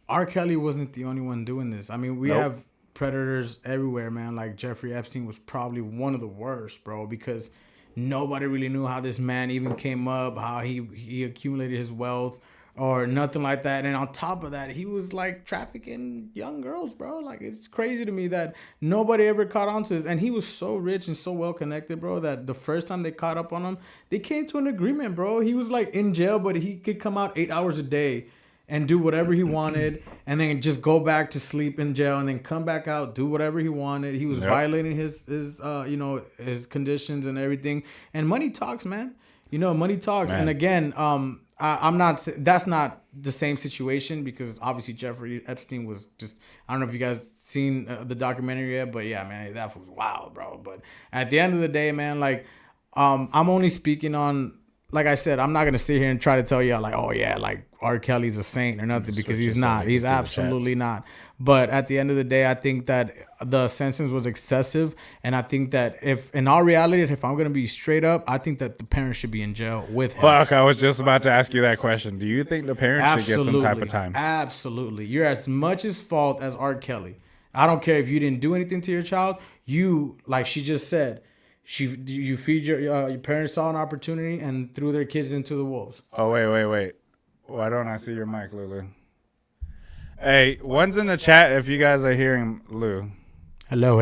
R. Kelly wasn't the only one doing this. I mean, we have predators everywhere, man. Like Jeffrey Epstein was probably one of the worst, bro, because nobody really knew how this man even came up, how he accumulated his wealth, or nothing like that. And on top of that, he was like trafficking young girls, bro. Like, it's crazy to me that nobody ever caught on to this. And he was so rich and so well connected, bro, that the first time they caught up on him, they came to an agreement, bro. He was like in jail, but he could come out 8 hours a day and do whatever he wanted, and then just go back to sleep in jail, and then come back out, do whatever he wanted. He was violating his his conditions and everything. And money talks, man. You know, money talks. Man. And again, I'm not. That's not the same situation, because obviously Jeffrey Epstein was just. I don't know if you guys seen the documentary yet, but yeah, man, that was wild, bro. But at the end of the day, man, like, I'm only speaking on. Like I said, I'm not gonna sit here and try to tell you like, oh yeah, like R. Kelly's a saint or nothing, because he's not. He's absolutely not. But at the end of the day, I think that the sentence was excessive, and I think that if, in all reality, if I'm gonna be straight up, I think that the parents should be in jail with him. Fuck, I was just about to ask you that question. Do you think the parents should get some type of time? Absolutely. You're as much as fault as R. Kelly. I don't care if you didn't do anything to your child. You, like she just said, you feed your parents saw an opportunity and threw their kids into the wolves. Oh, wait. Why don't I see your mic, Lulu? Hey, one's in the chat if you guys are hearing Lou. Hello.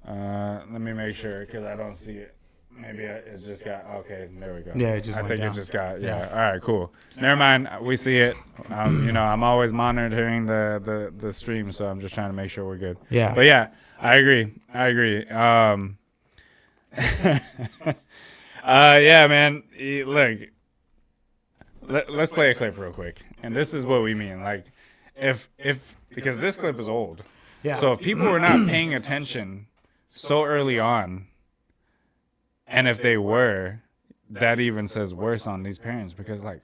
Let me make sure, because I don't see it. Maybe it's just got, okay, there we go. Yeah, it just went down. It just got, yeah. All right, cool. Never mind, we see it. You know, I'm always monitoring the stream, so I'm just trying to make sure we're good. Yeah. But yeah, I agree. Yeah, man, look. Let's play a clip real quick, and this is what we mean. Like, if because this clip is old, yeah. So if people were not paying attention so early on, and if they were, that even says worse on these parents, because like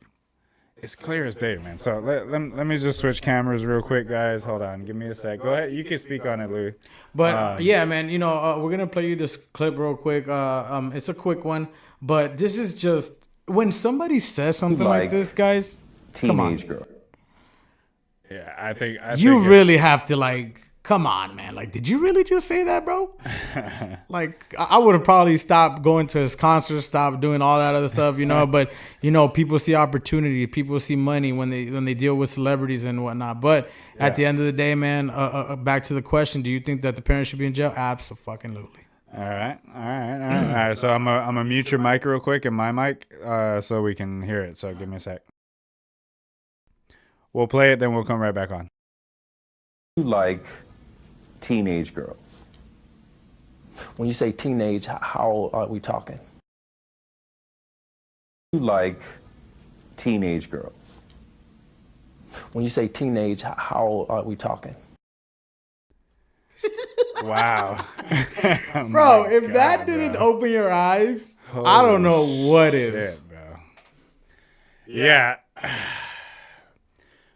it's clear as day, man. So let me just switch cameras real quick, guys. Hold on, give me a sec. Go ahead, you can speak on it, Louis. But yeah, man, you know, we're gonna play you this clip real quick. It's a quick one, but this is just. When somebody says something like this, guys, teenage girl. Yeah, I think you really have to like, come on, man. Like, did you really just say that, bro? Like, I would have probably stopped going to his concert, stopped doing all that other stuff, you know. But you know, people see opportunity, people see money when they deal with celebrities and whatnot. But at the end of the day, man, back to the question: do you think that the parents should be in jail? Absolutely. All right. So I'm gonna mute your mic real quick and my mic, so we can hear it. So give me a sec. We'll play it, then we'll come right back on. You like teenage girls? When you say teenage, how old are we talking? You like teenage girls? When you say teenage, how old are we talking? Wow. Bro, if that didn't open your eyes, holy I don't know what is. Shit, bro. Yeah.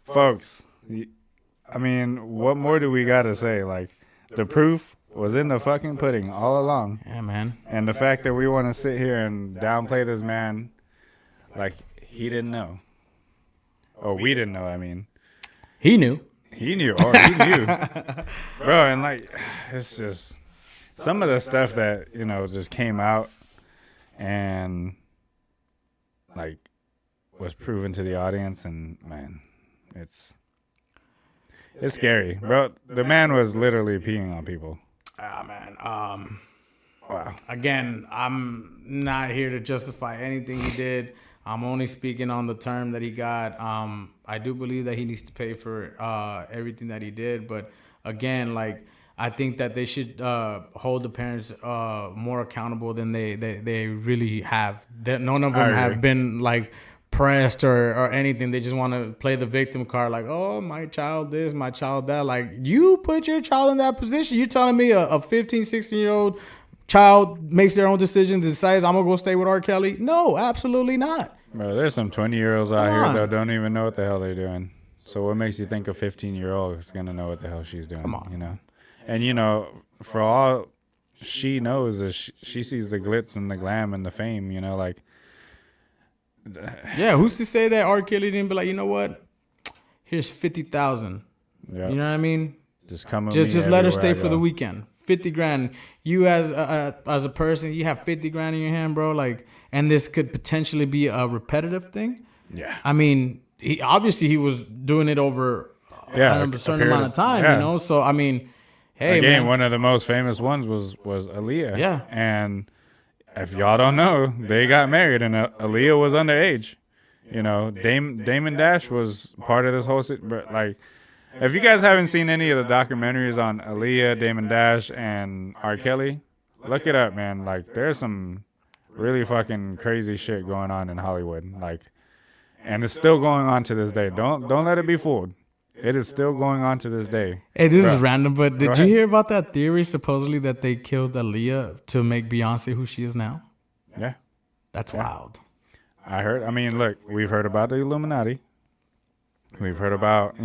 Folks, I mean, what more do we got to say? Like, the proof was in the fucking pudding all along. Yeah, man. And the fact that we want to sit here and downplay this man, like, he didn't know. Or we didn't know, I mean. He knew. He knew. Oh, he knew. Bro, and like, it's just some of the stuff that, you know, just came out and like was proven to the audience, and man, it's scary. Bro, the man was literally peeing on people. Ah, man. Wow. Again, I'm not here to justify anything he did. I'm only speaking on the term that he got. I do believe that he needs to pay for everything that he did. But again, like, I think that they should hold the parents more accountable than they really have. That none of them have been like pressed or anything. They just want to play the victim card, like, oh, my child this, my child that. Like, you put your child in that position. You're telling me a 15, 16-year-old child makes their own decisions, decides I'm gonna go stay with R. Kelly? No, absolutely not. Bro, there's some 20-year-olds out here that don't even know what the hell they're doing. So what makes you think a 15-year-old is gonna know what the hell she's doing? Come on. You know, and for all she knows is she sees the glitz and the glam and the fame. Like. Yeah, who's to say that R. Kelly didn't be like, you know what? Here's 50,000. Yep. You know what I mean? Just come. Just let her stay for the weekend. 50 grand. You as a person, you have 50 grand in your hand, bro. Like, and this could potentially be a repetitive thing. Yeah. I mean, he was doing it over a certain amount of time. So I mean, hey, again, man. one of the most famous ones was Aaliyah. Yeah. And if y'all don't know, they got married, and Aaliyah was underage. Damon Dash was part of this whole. But like, if you guys haven't seen any of the documentaries on Aaliyah, Damon Dash, and R. Kelly, look it up, man. Like, there's some really fucking crazy shit going on in Hollywood. Like, and it's still going on to this day. Don't let it be fooled. It is still going on to this day. Hey, this is random, but did you hear about that theory supposedly that they killed Aaliyah to make Beyonce who she is now? Yeah. That's wild. I heard. I mean, look, we've heard about the Illuminati. We've heard about,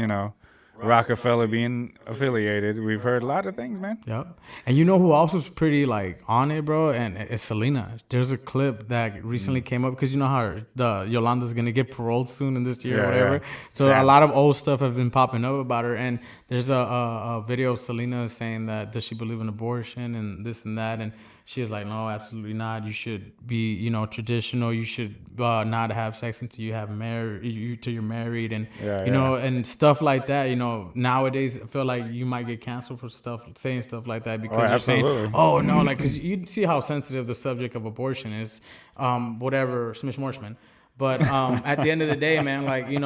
Rockefeller being affiliated. We've heard a lot of things, man. Yep. And you know who else was pretty like on it, bro? And it's Selena. There's a clip that recently came up because you know how the Yolanda's gonna get paroled soon in this year or whatever. Yeah. So a lot of old stuff have been popping up about her. And there's a video of Selena saying that does she believe in abortion and this and that, and she was like, no, absolutely not. You should be, traditional. You should not have sex until you have till you're married, and and stuff like that. Nowadays I feel like you might get canceled for saying stuff like that because you're saying, oh no, like because you see how sensitive the subject of abortion is, whatever, smish morshman. But at the end of the day, man, like it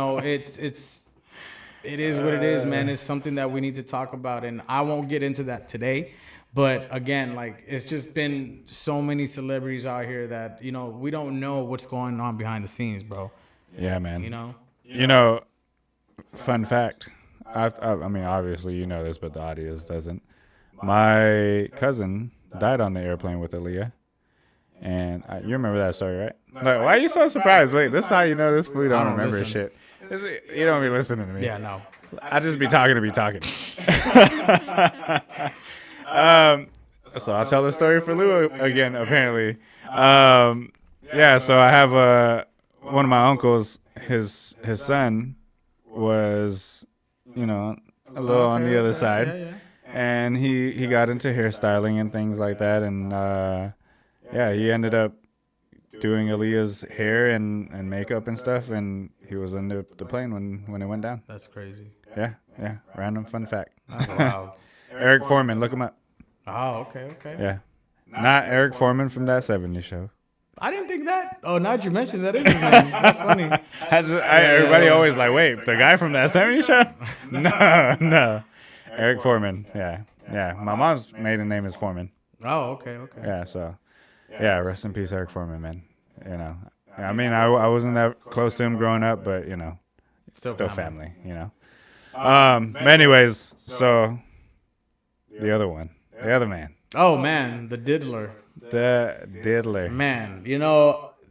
is what it is, man. It's something that we need to talk about, and I won't get into that today. But again, like it's just been so many celebrities out here that we don't know what's going on behind the scenes, bro. Yeah, man. Fun fact. I mean, obviously you know this, but the audience doesn't. My cousin died on the airplane with Aaliyah, and you remember that story, right? Like, why are you so surprised? Wait, this is how you know this fool don't remember listen. shit. You don't be listening to me. Yeah, no. I just be talking to be talking. So I'll tell the story for Lou again, apparently. So I have one of my uncles, his son was, a little on the other side. And he got into hairstyling and things like that. And, he ended up doing Aaliyah's hair and makeup and stuff. And he was in the plane when it went down. That's crazy. Yeah. Random fun fact. That's wild. Eric Foreman, look him up. Oh, okay. Yeah. Not Eric Foreman from That 70s Show. I didn't think that. Oh, now that you mentioned that is his name. That's funny. Everybody always like, wait, the guy from That 70s Show? No. Eric Foreman. Yeah. My mom's maiden name is Foreman. Oh, okay. Yeah, so. Yeah, rest in peace, Eric Foreman, man. I mean, I wasn't that close to him growing up, but, still family, Anyways, so the other one. The other man. Oh, man. The diddler. The diddler. Man,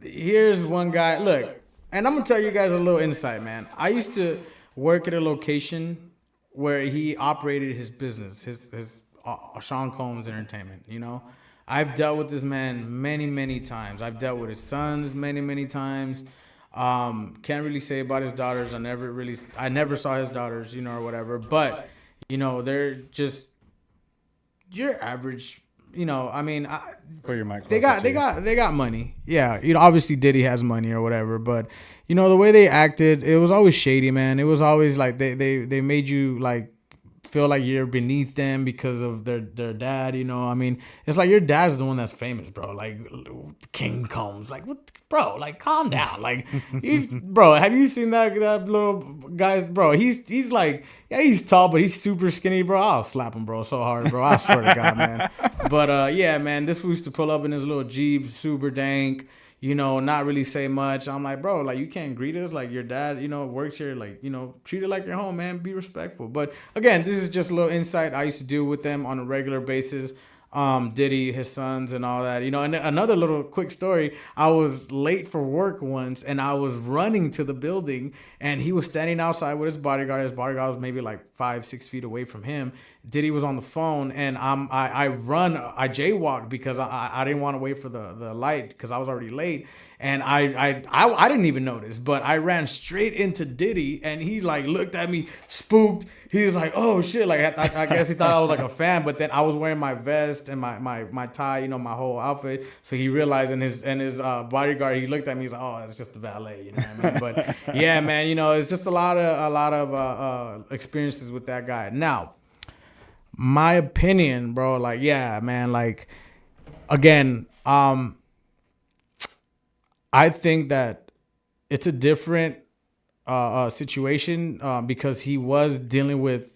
here's one guy. Look, and I'm going to tell you guys a little insight, man. I used to work at a location where he operated his business, his Sean Combs Entertainment, I've dealt with this man many, many times. I've dealt with his sons many, many times. Can't really say about his daughters. I never saw his daughters, or whatever. But, they're just your average, I mean, put your mic they got money. Yeah, obviously Diddy has money or whatever, but the way they acted, it was always shady, man. It was always like they made you like feel like you're beneath them because of their dad. You know, I mean, it's like your dad's the one that's famous, bro. Like King Combs, like what, bro? Like calm down, like bro. Have you seen that little guy's bro? He's like, yeah, he's tall, but he's super skinny, bro. I'll slap him, bro, so hard, bro. I swear to God, man. But yeah, man, this fool used to pull up in his little Jeep, super dank. You know, not really say much. I'm like, bro, like, you can't greet us. Like, your dad, you know, works here. Like, you know, treat it like your home, man. Be respectful. But again, this is just a little insight. I used to deal with them on a regular basis. Diddy, his sons, and all that. You know, and another little quick story. I was late for work once, and I was running to the building, and he was standing outside with his bodyguard. His bodyguard was maybe like 5-6 feet away from him. Diddy was on the phone, and I jaywalked because I didn't want to wait for the light because I was already late. And I didn't even notice, but I ran straight into Diddy, and he like looked at me, spooked. He was like, "Oh shit!" Like I guess he thought I was like a fan, but then I was wearing my vest and my tie, you know, my whole outfit. So he realized, and his bodyguard, he looked at me. He's like, "Oh, it's just the valet," you know what I mean? But yeah, man, you know, it's just a lot of experiences with that guy. Now, my opinion, bro, like, yeah, man, like, again, I think that it's a different situation because he was dealing with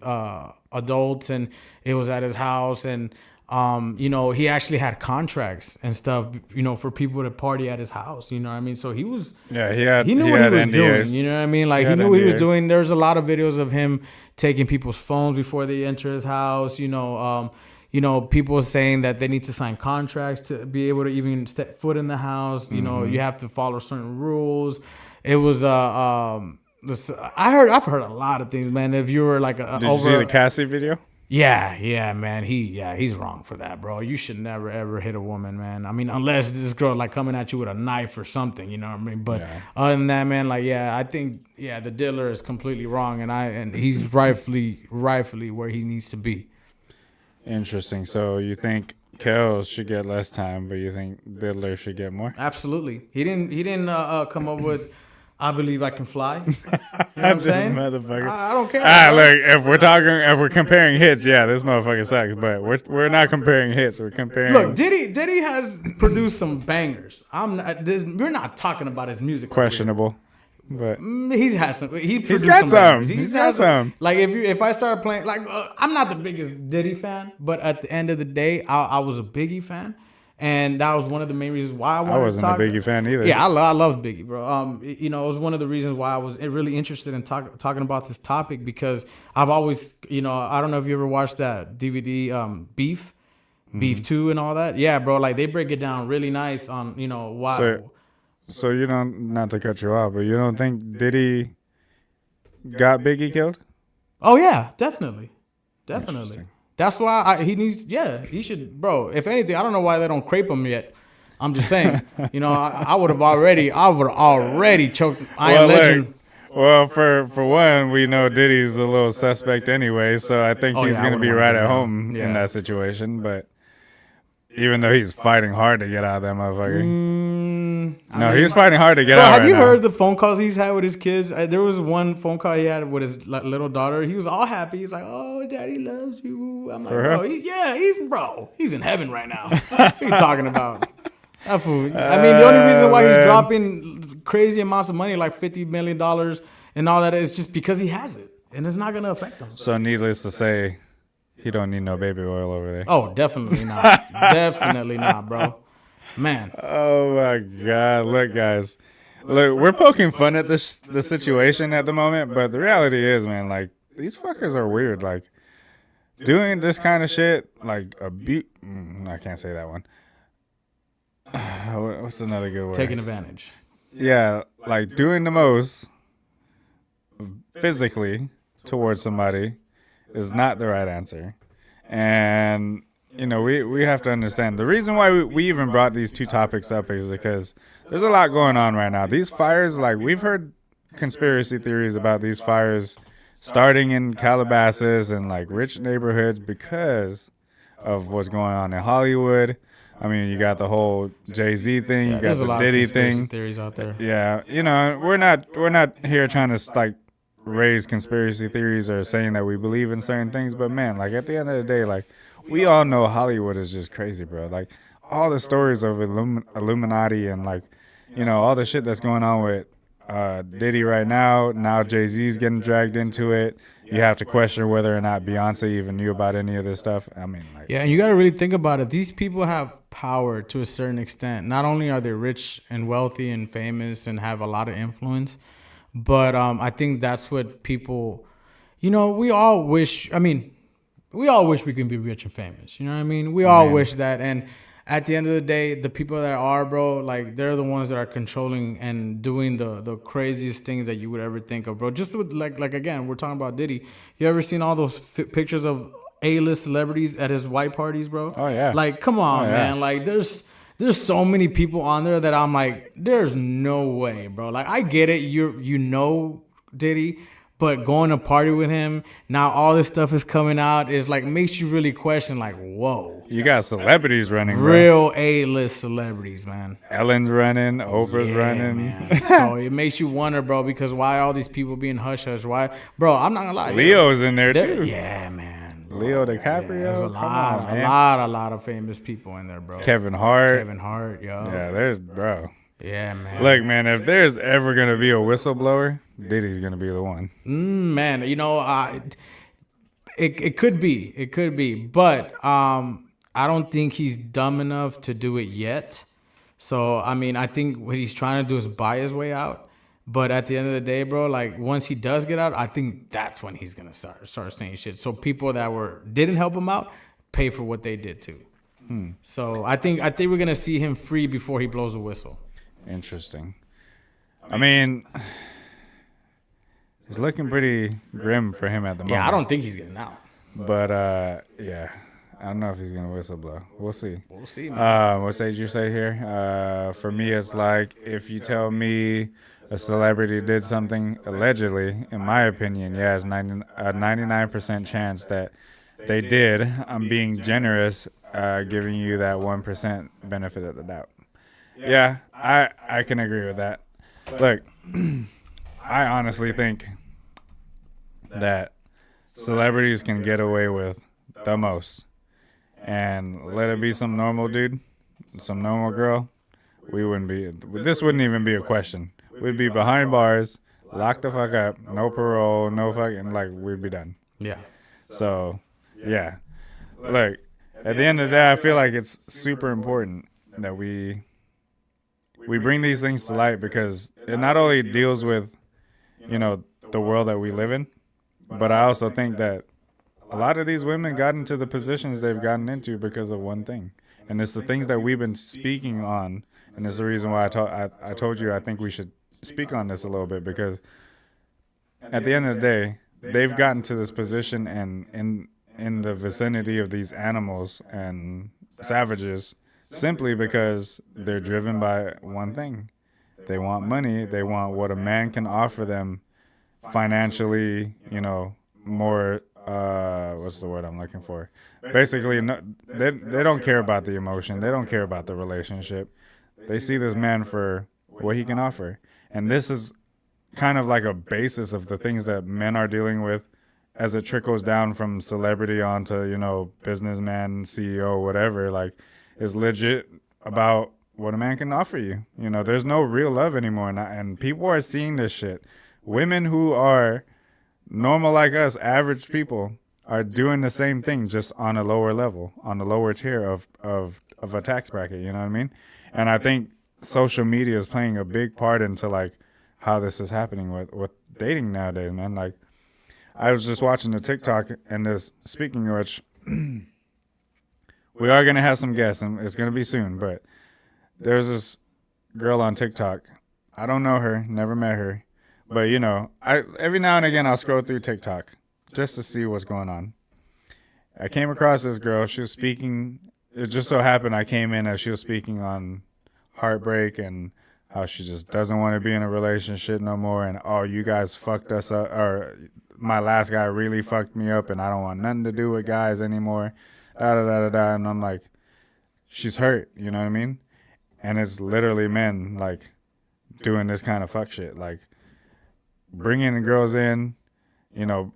adults, and it was at his house, and you know, he actually had contracts and stuff, you know, for people to party at his house. You know what I mean? So he was, he knew what he was doing. You know what I mean? Like, he knew what he was doing. There's a lot of videos of him taking people's phones before they enter his house. You know, people saying that they need to sign contracts to be able to even step foot in the house. You know, you have to follow certain rules. It was I've heard a lot of things, man. If you were like did you see the Cassie video? Yeah, man. He's wrong for that, bro. You should never ever hit a woman, man. I mean, unless this girl like coming at you with a knife or something, you know what I mean? But other than that, man, like, yeah, I think, yeah, the dealer is completely wrong, and he's rightfully where he needs to be. Interesting. So you think Kells should get less time, but you think Diddler should get more? Absolutely. He didn't come up with "I Believe I Can Fly." You know what I'm saying? Motherfucker. I don't care. Look, if we're comparing hits, yeah, this motherfucker sucks. But we're not comparing hits. We're comparing. Look, Diddy has produced some bangers. We're not talking about his music. Questionable. But he's got some. He's got some. Like, if I start playing, like, I'm not the biggest Diddy fan, but at the end of the day, I was a Biggie fan, and that was one of the main reasons why I wasn't a Biggie fan either. Yeah, I love Biggie, bro. You know, it was one of the reasons why I was really interested in talking about this topic, because I've always, you know, I don't know if you ever watched that DVD, Beef 2 and all that. Yeah, bro. Like, they break it down really nice on, you know, why. So you don't, not to cut you off, but you don't think Diddy got Biggie killed? Oh yeah, definitely. That's why he should, bro. If anything, I don't know why they don't crepe him yet. I'm just saying, you know, I would have already choked Iron Legend. Well, for one, we know Diddy's a little suspect anyway, so I think he's going to be right at home in that situation. But even though he's fighting hard to get out of that motherfucker. He's fighting hard to get out. Have you heard the phone calls he's had with his kids? There was one phone call he had with his little daughter. He was all happy. He's like, "Oh, Daddy loves you." I'm like, "Bro, he's in heaven right now." What are you talking about? That fool. I mean, the only reason why he's dropping crazy amounts of money, like $50 million and all that, is just because he has it, and it's not gonna affect him. So, needless to say, he don't need no baby oil over there. Oh, definitely not. Definitely not, bro. Man. Oh my God. Look, guys. Look, we're poking fun at the situation at the moment, but the reality is, man, like, these fuckers are weird. Like, doing this kind of shit, like, I can't say that one. What's another good word? Taking advantage. Yeah, like, doing the most physically towards somebody is not the right answer. And you know, we have to understand the reason why we even brought these two topics up is because there's a lot going on right now. These fires, like, we've heard conspiracy theories about these fires starting in Calabasas and like rich neighborhoods because of what's going on in Hollywood. I mean, you got the whole Jay-Z thing, you got the Diddy thing. Theories out there. Yeah, you know, we're not here trying to like raise conspiracy theories or saying that we believe in certain things, but man, like at the end of the day, like we all know Hollywood is just crazy, bro. Like all the stories of Illuminati and like, you know, all the shit that's going on with Diddy right now. Now Jay-Z's getting dragged into it. You have to question whether or not Beyonce even knew about any of this stuff. I mean, like, Yeah, and you got to really think about it. These people have power to a certain extent. Not only are they rich and wealthy and famous and have a lot of influence, but I think that's what people, you know, we all wish. I mean, we all wish we could be rich and famous. You know what I mean? We all wish that. And at the end of the day, the people that are, bro, like they're the ones that are controlling and doing the craziest things that you would ever think of, bro. Just with, like again, we're talking about Diddy. You ever seen all those pictures of A-list celebrities at his white parties, bro? Oh, yeah. Like, come on, Oh, yeah. man. Like, there's so many people on there that I'm like, there's no way, bro. Like, I get it. You know Diddy. But going to party with him, now all this stuff is coming out, is like makes you really question, like, whoa. you got celebrities running, bro. Real A-list celebrities, man. Ellen's running, Oprah's running. Man. So it makes you wonder, bro, because why all these people being hush-hush? Why? Bro, I'm not going to lie. Leo's in there, too. Yeah, man. Leo DiCaprio. There's a Come lot, on, man. a lot of famous people in there, bro. Kevin Hart. Kevin Hart, yo. Yeah, there's, bro. Yeah, man. Look, man, if there's ever going to be a whistleblower, Diddy's going to be the one. Man, you know, it could be, but I don't think he's dumb enough to do it yet. So I mean, I think what he's trying to do is buy his way out. But at the end of the day, bro, like once he does get out, I think that's when he's gonna start saying shit. So people that didn't help him out pay for what they did too. So I think we're gonna see him free before he blows a whistle. Interesting. I mean, it's looking pretty grim for him at the moment. Yeah, I don't think he's getting out. But, yeah, I don't know if he's going to whistleblow. We'll see. We'll see, man. What did you say here? For me, it's like if you tell me a celebrity did something allegedly, in my opinion, yeah, it's a 99% chance that they did. I'm being generous, giving you that 1% benefit of the doubt. Yeah, I can agree with that. Look, I honestly think that celebrities can get away with the most. And let it be some normal dude, some normal girl, this wouldn't even be a question. We'd be behind bars, locked the fuck up, no parole, no fucking, like, we'd be done. Yeah. So, yeah. Look, at the end of the day, I feel like it's super important that we bring these things to light because it not only deals with, you know, the world that we live in, but I also think that a lot of these women got into the positions they've gotten into because of one thing. And it's the things that we've been speaking on. And it's the reason why I told you I think we should speak on this a little bit because at the end of the day, they've gotten to this position and in the vicinity of these animals and savages simply because they're driven by one thing. They want money. They want what a man can offer them financially, you know, more, what's the word I'm looking for? Basically, no, they don't care about the emotion. They don't care about the relationship. They see this man for what he can offer. And this is kind of like a basis of the things that men are dealing with as it trickles down from celebrity onto, you know, businessman, CEO, whatever. Like, is legit about what a man can offer you. You know, there's no real love anymore. And people are seeing this shit. Women who are normal like us, average people, are doing the same thing just on a lower level, on a lower tier of a tax bracket, you know what I mean? And I think social media is playing a big part into, like, how this is happening with dating nowadays, man. Like, I was just watching the TikTok, and this, speaking of which, we are going to have some guests, and it's going to be soon, but there's this girl on TikTok. I don't know her, never met her, but, you know, every now and again I'll scroll through TikTok just to see what's going on. I came across this girl. She was speaking. It just so happened I came in as she was speaking on heartbreak and how she just doesn't want to be in a relationship no more, and, oh, you guys fucked us up, or my last guy really fucked me up, and I don't want nothing to do with guys anymore. Da-da-da-da-da. And I'm like, she's hurt, you know what I mean? And it's literally men, like, doing this kind of fuck shit. Like, bringing the girls in,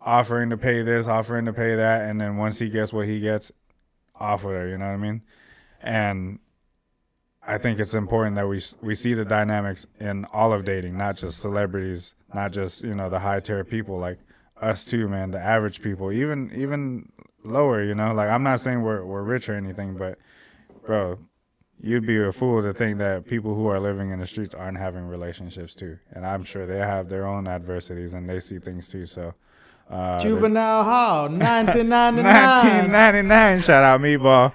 offering to pay this, offering to pay that, and then once he gets what he gets, off with her. You know what I mean? And I think it's important that we see the dynamics in all of dating, not just celebrities, not just the high tier people like us too, man. The average people, even lower. Like I'm not saying we're rich or anything, but bro, you'd be a fool to think that people who are living in the streets aren't having relationships too. And I'm sure they have their own adversities and they see things too. So Juvenile Hall, 1999. 1999. Shout out Meatball.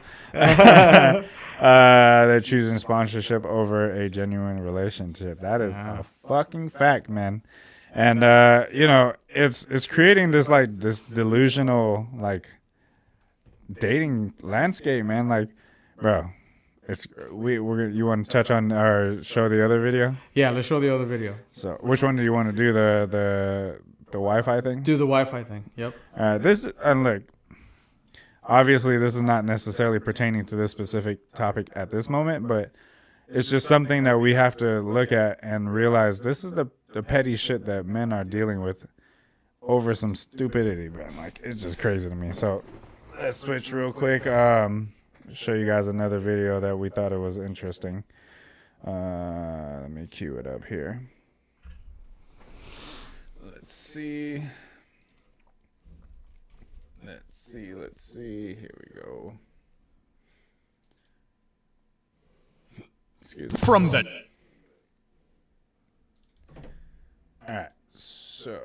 They're choosing sponsorship over a genuine relationship. That is a fucking fact, man. And it's creating this delusional dating landscape, man. Like, bro, you want to touch on or show the other video? Yeah, let's show the other video. So, which one do you want to do? The Wi-Fi thing? Do the Wi-Fi thing. Yep. Look, obviously this is not necessarily pertaining to this specific topic at this moment, but it's just something that we have to look at and realize this is the petty shit that men are dealing with over some stupidity, bro. Like, it's just crazy to me. So let's switch real quick. Show you guys another video that we thought it was interesting. Let me cue it up here. Let's see. Here we go. Excuse me. From the Alright, so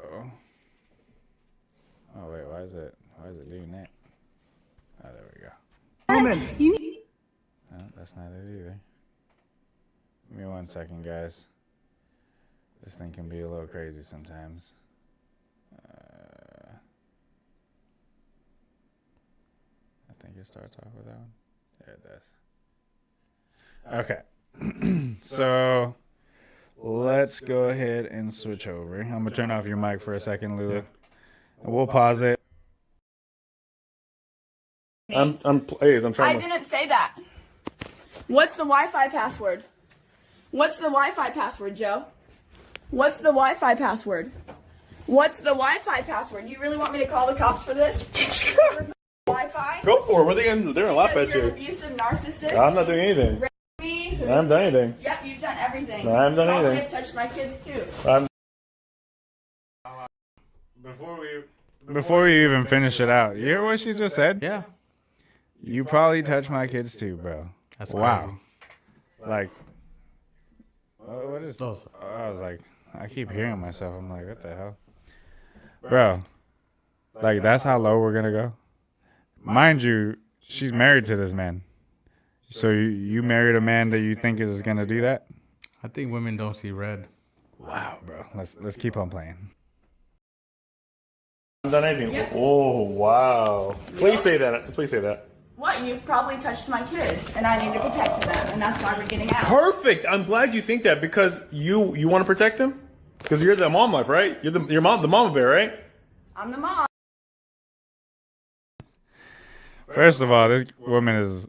wait, why is it doing that? Oh, there we go. No, that's not it either. Give me 1 second, guys. This thing can be a little crazy sometimes. I think it starts off with that one. There it does. Okay. So let's go ahead and switch over. I'm gonna turn off your mic for a second, Lulu. And we'll pause it. I'm trying I didn't say that. What's the Wi-Fi password? What's the Wi-Fi password, Joe? What's the Wi-Fi password? What's the Wi-Fi password? You really want me to call the cops for this? Wi-Fi? Go for it. What are they gonna? They're gonna laugh at You're you. an abusive narcissist. I'm not doing anything. Me, I haven't done anything. Yep, you've done everything. No, I haven't done Probably anything. have touched my kids too. Before we even finish it out, you hear what she just said? Yeah. You probably touch my kids too, bro. That's wow. Like, what is? Those. I was like, I keep hearing myself. I'm like, what the hell, bro? Like, that's how low we're gonna go. Mind you, she's married to this man. So you married a man that you think is gonna do that? I think women don't see red. Wow, bro. Let's keep on playing. I haven't done anything. Yep. Oh wow! Please say that. Please say that. What? You've probably touched my kids, and I need to protect them, and that's why we're getting out. Perfect. I'm glad you think that because you want to protect them because you're the mom life, right? You're the mama bear, right? I'm the mom. First of all, this woman is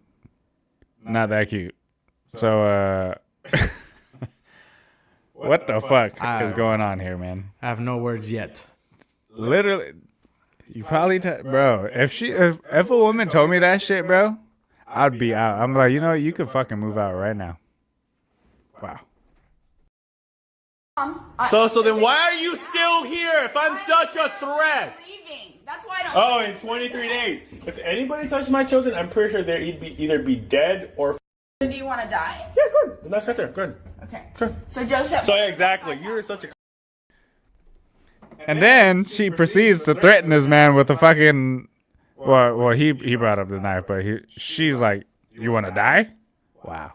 not that cute. So, what the fuck is going on here, man? I have no words yet. Literally, you probably, bro. If a woman told me that shit, bro, I'd be out. I'm like, you could fucking move out right now. Wow. So then why are you still here if I'm such a threat? Leaving. That's why I don't. Oh, in 23 days. If anybody touched my children, I'm pretty sure they'd either be dead or. Do you want to die? Yeah, good. That's right there. Good. Okay. Good. So Joseph. So yeah, exactly. You're such a. And then she proceeds to threaten this man with a fucking. Well, he brought up the knife, but she's like, "You want to die?" Wow.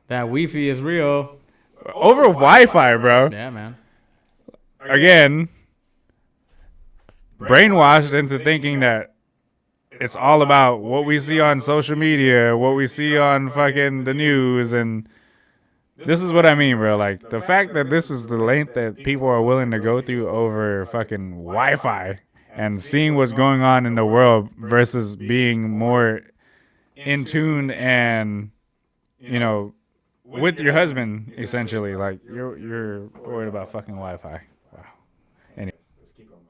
That Wi-Fi is real. Over Wi-Fi, bro. Yeah, man. Again, brainwashed into thinking that it's all about what we see on social media, what we see on fucking the news, and this is what I mean, bro. Like, the fact that this is the length that people are willing to go through over fucking Wi-Fi and seeing what's going on in the world versus being more in tune and, with your husband, essentially. Like, you're worried about fucking Wi-Fi. Wow. Anyways, let's keep on going.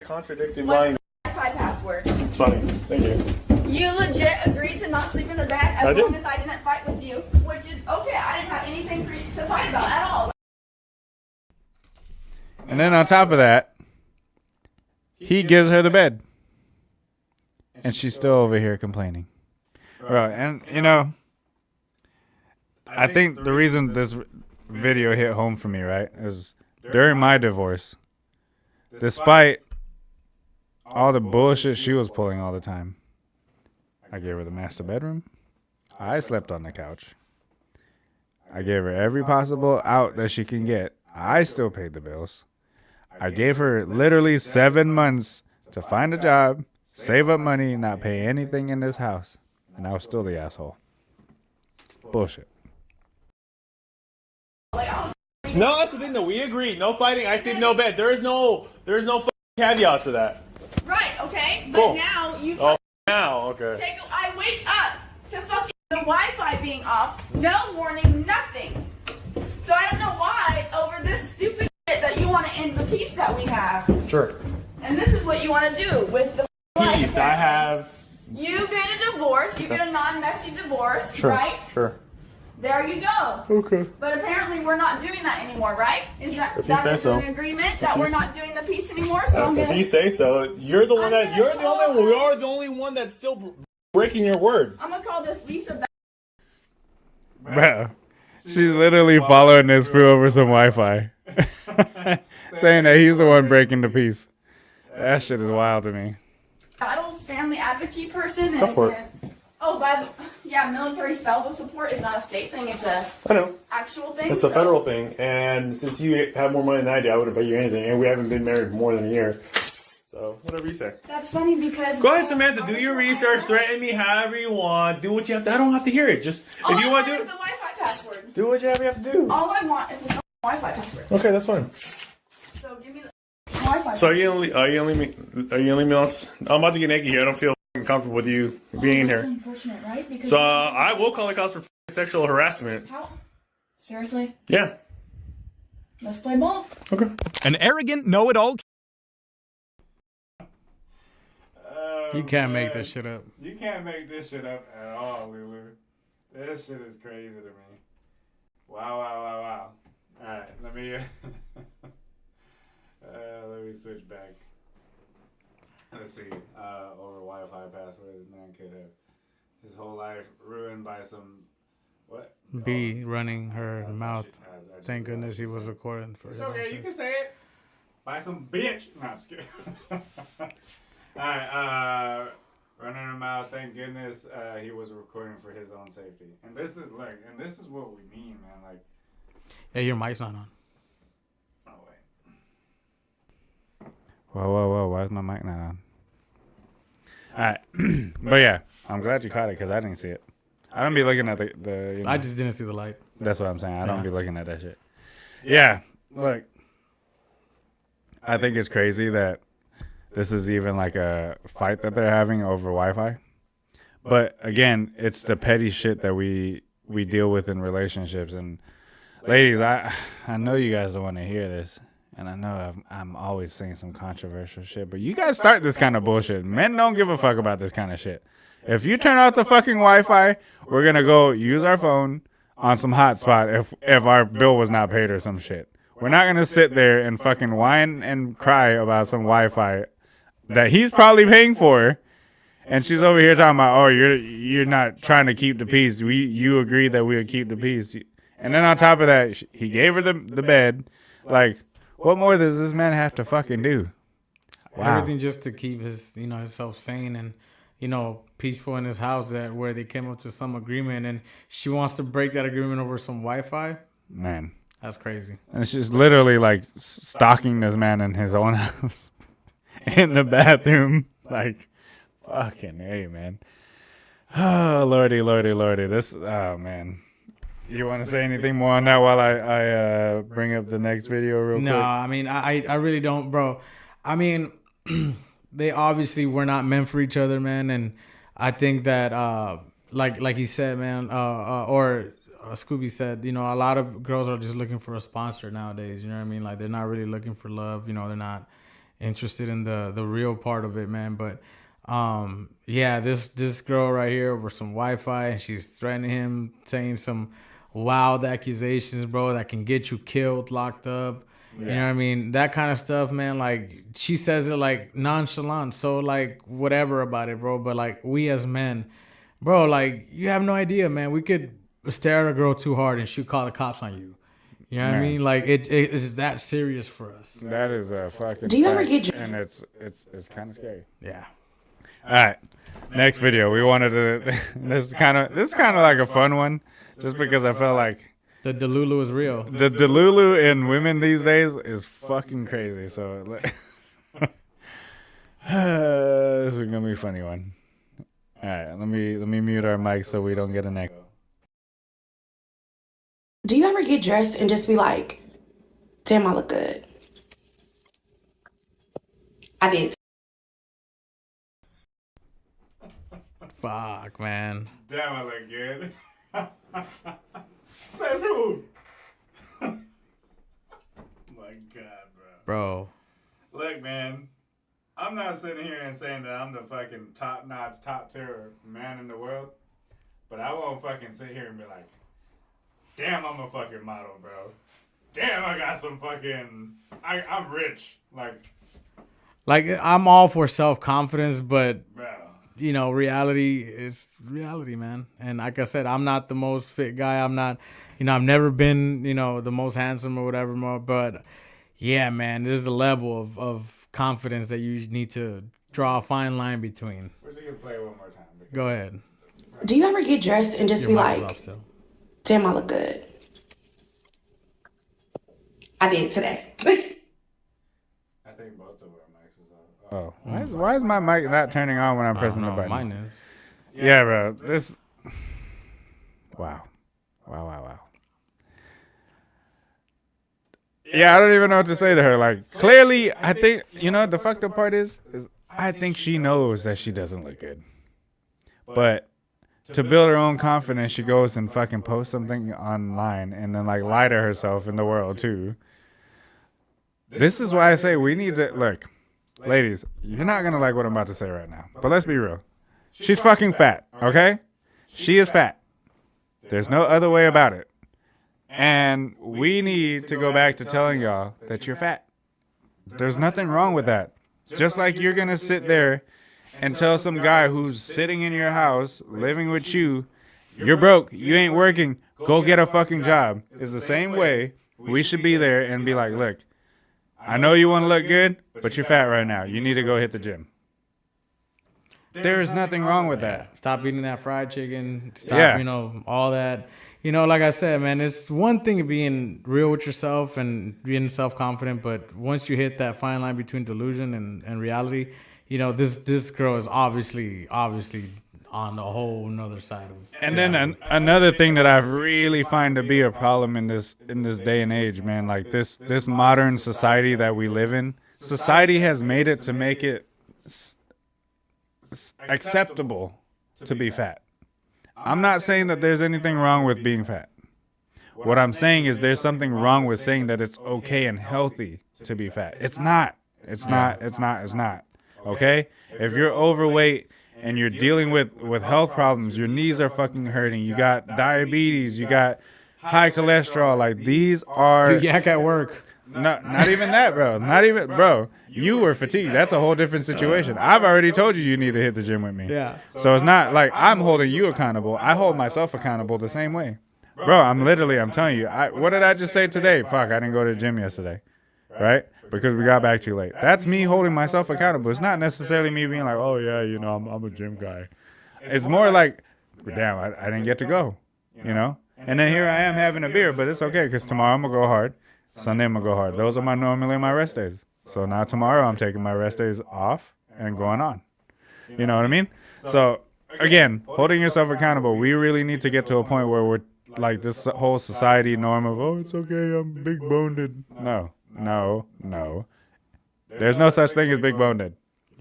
Contradicting What's lying. the Wi-Fi password? It's funny. Thank you. You legit agreed to not sleep in the bed I as did. long as I didn't fight with you, which is okay. I didn't have anything for you to fight about at all. And then on top of that, he gives her the bed. And she's still over here complaining. Bro, and you know, I think the reason this video hit home for me, right, is during my divorce, despite all the bullshit she was pulling all the time, I gave her the master bedroom. I slept on the couch. I gave her every possible out that she can get. I still paid the bills. I gave her literally 7 months to find a job, save up money, not pay anything in this house. And I was still the asshole. Bullshit. No, that's the thing though. We agree. No fighting. I sleep no bed. There's no fucking caveat to that. Right, okay? But Cool. now you Oh, now, okay. I wake up to fucking the Wi-Fi being off, no warning, nothing. So I don't know why over this stupid shit that you want to end the peace that we have. Sure. And this is what you want to do with the Peace. I have. You get a divorce, you get a non-messy divorce, Sure. right? Sure. There you go. Okay. But apparently we're not doing that anymore, right? Is that If you say is so. an agreement that we're not doing the peace anymore? So I'm If gonna you say so, you're the one that I'm you're gonna the only call- one. We are the only one that's still breaking your word. I'm gonna call this Lisa back. Bro, she's literally following this fool over some Wi-Fi. Saying that he's the one breaking the peace. That shit is wild to me. Battles family advocate person. And, Go for it. oh, military spousal support is not a state thing; it's a I know. actual thing. It's a so- federal thing, and since you have more money than I do, I wouldn't pay you anything, and we haven't been married for more than a year. So, whatever you say. That's funny because. Go ahead, Samantha. Do your research. Threaten me however you want. Do what you have to. I don't have to hear it. Just All if you I want want to is the Wi-Fi password. do what you have to do. All I want is the Wi-Fi password. Okay, that's fine. So give me the Wi-Fi. So are you gonna leave me on? I'm about to get naked here. I don't feel comfortable with you being in That's here. unfortunate, right? Because So I will call the cops for sexual harassment. how? Seriously? Yeah. Let's play ball. Okay. An arrogant know-it-all. You can't make this shit up. You can't make this shit up at all, Lulu. This shit is crazy to me. Wow. Alright, let me switch back. Let's see. Over Wi-Fi password, this man could have his whole life ruined by some what? B running her mouth. I just Thank goodness realized he she was said- recording for It's his own okay, you sake. can say it. By some bitch. No, I'm just kidding. Alright, running her mouth, thank goodness he was recording for his own safety. And this is what we mean, man. Like, Yeah, your mic's not on. oh wait. Whoa, why is my mic not on? Alright. But yeah, I'm glad you caught it because I didn't see it. I don't be looking at the you know, I just didn't see the light. that's what I'm saying. I don't Yeah. be looking at that shit. Yeah, look. I think it's crazy that this is even like a fight that they're having over Wi-Fi. But again, it's the petty shit that we deal with in relationships. And ladies, I know you guys don't want to hear this. And I know I'm always saying some controversial shit, but you guys start this kind of bullshit. Men don't give a fuck about this kind of shit. If you turn off the fucking Wi-Fi, we're going to go use our phone on some hotspot if our bill was not paid or some shit. We're not going to sit there and fucking whine and cry about some Wi-Fi that he's probably paying for. And she's over here talking about, oh, you're not trying to keep the peace. You agreed that we would keep the peace. And then on top of that, he gave her the bed. Like, what more does this man have to fucking do? Wow. Everything just to keep his, himself sane and, peaceful in his house where they came up to some agreement and she wants to break that agreement over some Wi-Fi. Man. That's crazy. And she's literally like stalking this man in his own house in the bathroom. Like, fucking hey, man. Oh, lordy. This, oh, man. You want to say anything more on that while I bring up the next video real quick? No, I mean, I really don't, bro. I mean, they obviously were not meant for each other, man. And I think that, like he said, man, or Scooby said, a lot of girls are just looking for a sponsor nowadays. You know what I mean? Like they're not really looking for love. They're not interested in the real part of it, man. But yeah, this girl right here over some Wi-Fi, and she's threatening him, saying some wild accusations, bro, that can get you killed, locked up. You know what I mean? That kind of stuff, man. Like, she says it like nonchalant, so like whatever about it, bro. But like, we as men, bro, like, you have no idea, man. We could stare at a girl too hard and she'll call the cops on you. You know what I mean? Like, it is that serious for us. That is a fucking. Do you ever get? And it's kind of scary. Yeah. All right, next video. We wanted to. This is kind of like a fun one, just because I felt like The Delulu is real. the Delulu in women these days is fucking crazy. So this is gonna be a funny one. All right, let me mute our mic so we don't get an echo. Do you ever get dressed and just be like, damn, I look good? I did. Fuck, man. Damn, I look good. Says who? My God, Bro. Look, man, I'm not sitting here and saying that I'm the fucking top-notch, top-tier man in the world, but I won't fucking sit here and be like, damn, I'm a fucking model, bro. Damn, I got some fucking, I'm rich. Like, I'm all for self-confidence, but, Bro. Reality is reality, man. And like I said, I'm not the most fit guy. I'm not, I've never been, the most handsome or whatever, but yeah, man, there's a level of confidence that you need to draw a fine line between. We're just going to play it one more time. Go ahead. Do you ever get dressed and just be Your mic is like, off still. damn, I look good? I did today. I think both of our mics was off. Oh, why is my mic not turning on when I'm pressing the button? Mine is. Yeah, bro. This. Wow. Yeah, I don't even know what to say to her. Like, clearly, I think, the fucked up part is I think she knows that she doesn't look good. But to build her own confidence, she goes and fucking posts something online and then, like, lie to herself in the world, too. This is why I say we need to, look, ladies, you're not going to like what I'm about to say right now. But let's be real. She's fucking fat, okay? She is fat. There's no other way about it. And we need to go back to telling y'all that you're fat. There's nothing wrong with that. Just like you're going to sit there and tell some guy who's sitting in your house, living with you, you're broke, you ain't working, go get a fucking job. It's the same way we should be there and be like, look, I know you want to look good, but you're fat right now. You need to go hit the gym. There is nothing wrong with that. Stop eating that fried chicken. Stop, all that. Like I said, man, it's one thing being real with yourself and being self-confident, but once you hit that fine line between delusion and reality, this girl is obviously on a whole nother side of. And then another thing that I really find to be a problem in this day and age, man, like this modern society that we live in, society has made it to make it acceptable to be fat. I'm not saying that there's anything wrong with being fat. What I'm saying is there's something wrong with saying that it's okay and healthy to be fat. It's not. Okay? If you're overweight and you're dealing with health problems, your knees are fucking hurting, you got diabetes, you got high cholesterol, like these are... You yak at work. No, not even that, bro. Not even, bro. You were fatigued. That's a whole different situation. I've already told you need to hit the gym with me. Yeah. So it's not like I'm holding you accountable. I hold myself accountable the same way. Bro, I'm telling you. What did I just say today? Fuck, I didn't go to the gym yesterday. Right? Because we got back too late. That's me holding myself accountable. It's not necessarily me being like, oh, yeah, I'm a gym guy. It's more like, damn, I didn't get to go, And then here I am having a beer, but it's okay because tomorrow I'm going to go hard. Sunday I'm going to go hard. Those are normally my rest days. So now tomorrow I'm taking my rest days off and going on. You know what I mean? So, again, holding yourself accountable, we really need to get to a point where we're like this whole society norm of, oh, it's okay, I'm big boned. No. There's no such thing as big boned. You're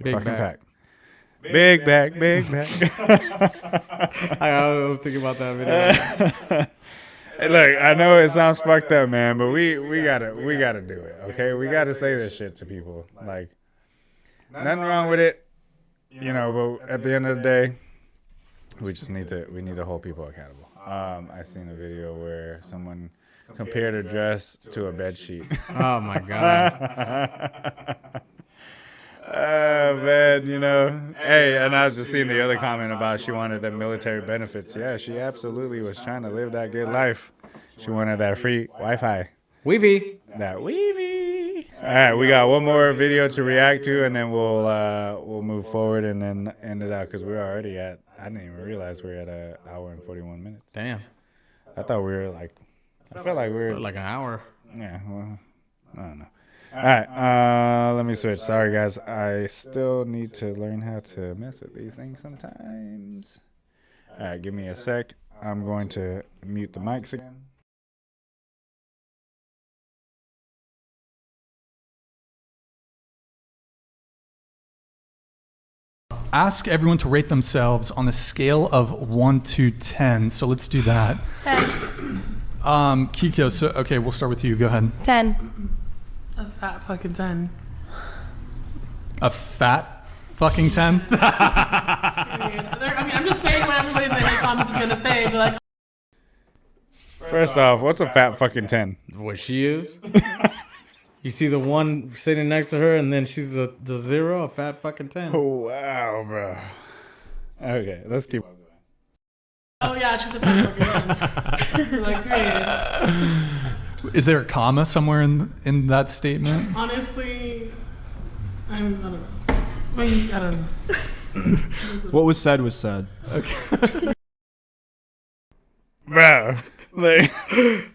Big fucking back. fat. Big back. I was thinking about that video. Look, I know it sounds fucked up, man, but we gotta do it. Okay, we gotta say this shit to people. Like, nothing wrong with it, But at the end of the day, we need to hold people accountable. I seen a video where someone compared a dress to a bed sheet. Oh my god. Man, Hey, and I was just seeing the other comment about she wanted the military benefits. Yeah, she absolutely was trying to live that good life. She wanted that free Wi-Fi. Weevy. That weevy. All right, we got one more video to react to, and then we'll move forward and then end it out because we're already at. I didn't even realize we're at an hour and 41 minutes. Damn. I thought we were like. I felt like we were Like an hour. Yeah. Well, I don't know. All right, let me switch. Sorry, guys. I still need to learn how to mess with these things sometimes. All right, give me a sec. I'm going to mute the mics again. Ask everyone to rate themselves on a scale of 1 to 10. So let's do that. 10. Kiko, so okay, we'll start with you. Go ahead. 10. A fat fucking 10. A fat fucking 10? I'm just saying what everybody in the comments is gonna say, but like. First off, what's a fat fucking 10? What she is? You see the one sitting next to her, and then she's the 0, a fat fucking 10. Oh, wow, bro. Okay, let's keep on going. Oh yeah, she's a fat fucking 10. Like, period. Is there a comma somewhere in that statement? Honestly, I don't know. I don't know. What was said was said. Okay. Bro, like,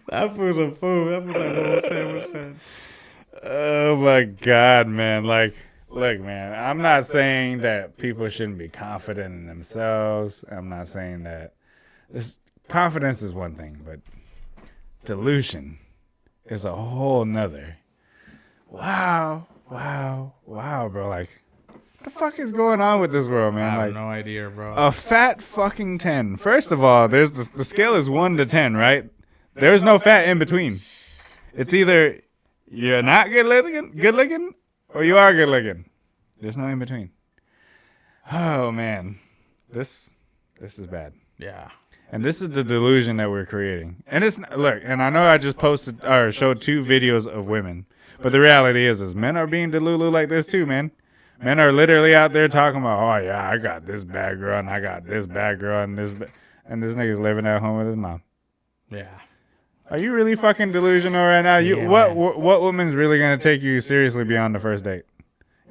That fool's a fool. That fool's like, what was said? oh my God, man. Like, look, man, I'm not saying that people shouldn't be confident in themselves. I'm not saying that. Confidence is one thing, but delusion is a whole nother. Wow, bro. Like, what the fuck is going on with this world, man? I have Like, no idea, bro. a fat fucking 10. First of all, there's the scale is 1 to 10, right? There's no fat in between. It's either you're not good looking, or you are good looking. There's no in between. Oh man, this is bad. Yeah. And this is the delusion that we're creating. And look, and I know I just posted or showed 2 videos of women, but the reality is men are being delulu like this too, man. Men are literally out there talking about, oh yeah, I got this bad girl and I got this bad girl and this nigga's living at home with his mom. Yeah. Are you really fucking delusional right now? Yeah, What woman's really gonna take you seriously beyond the first date?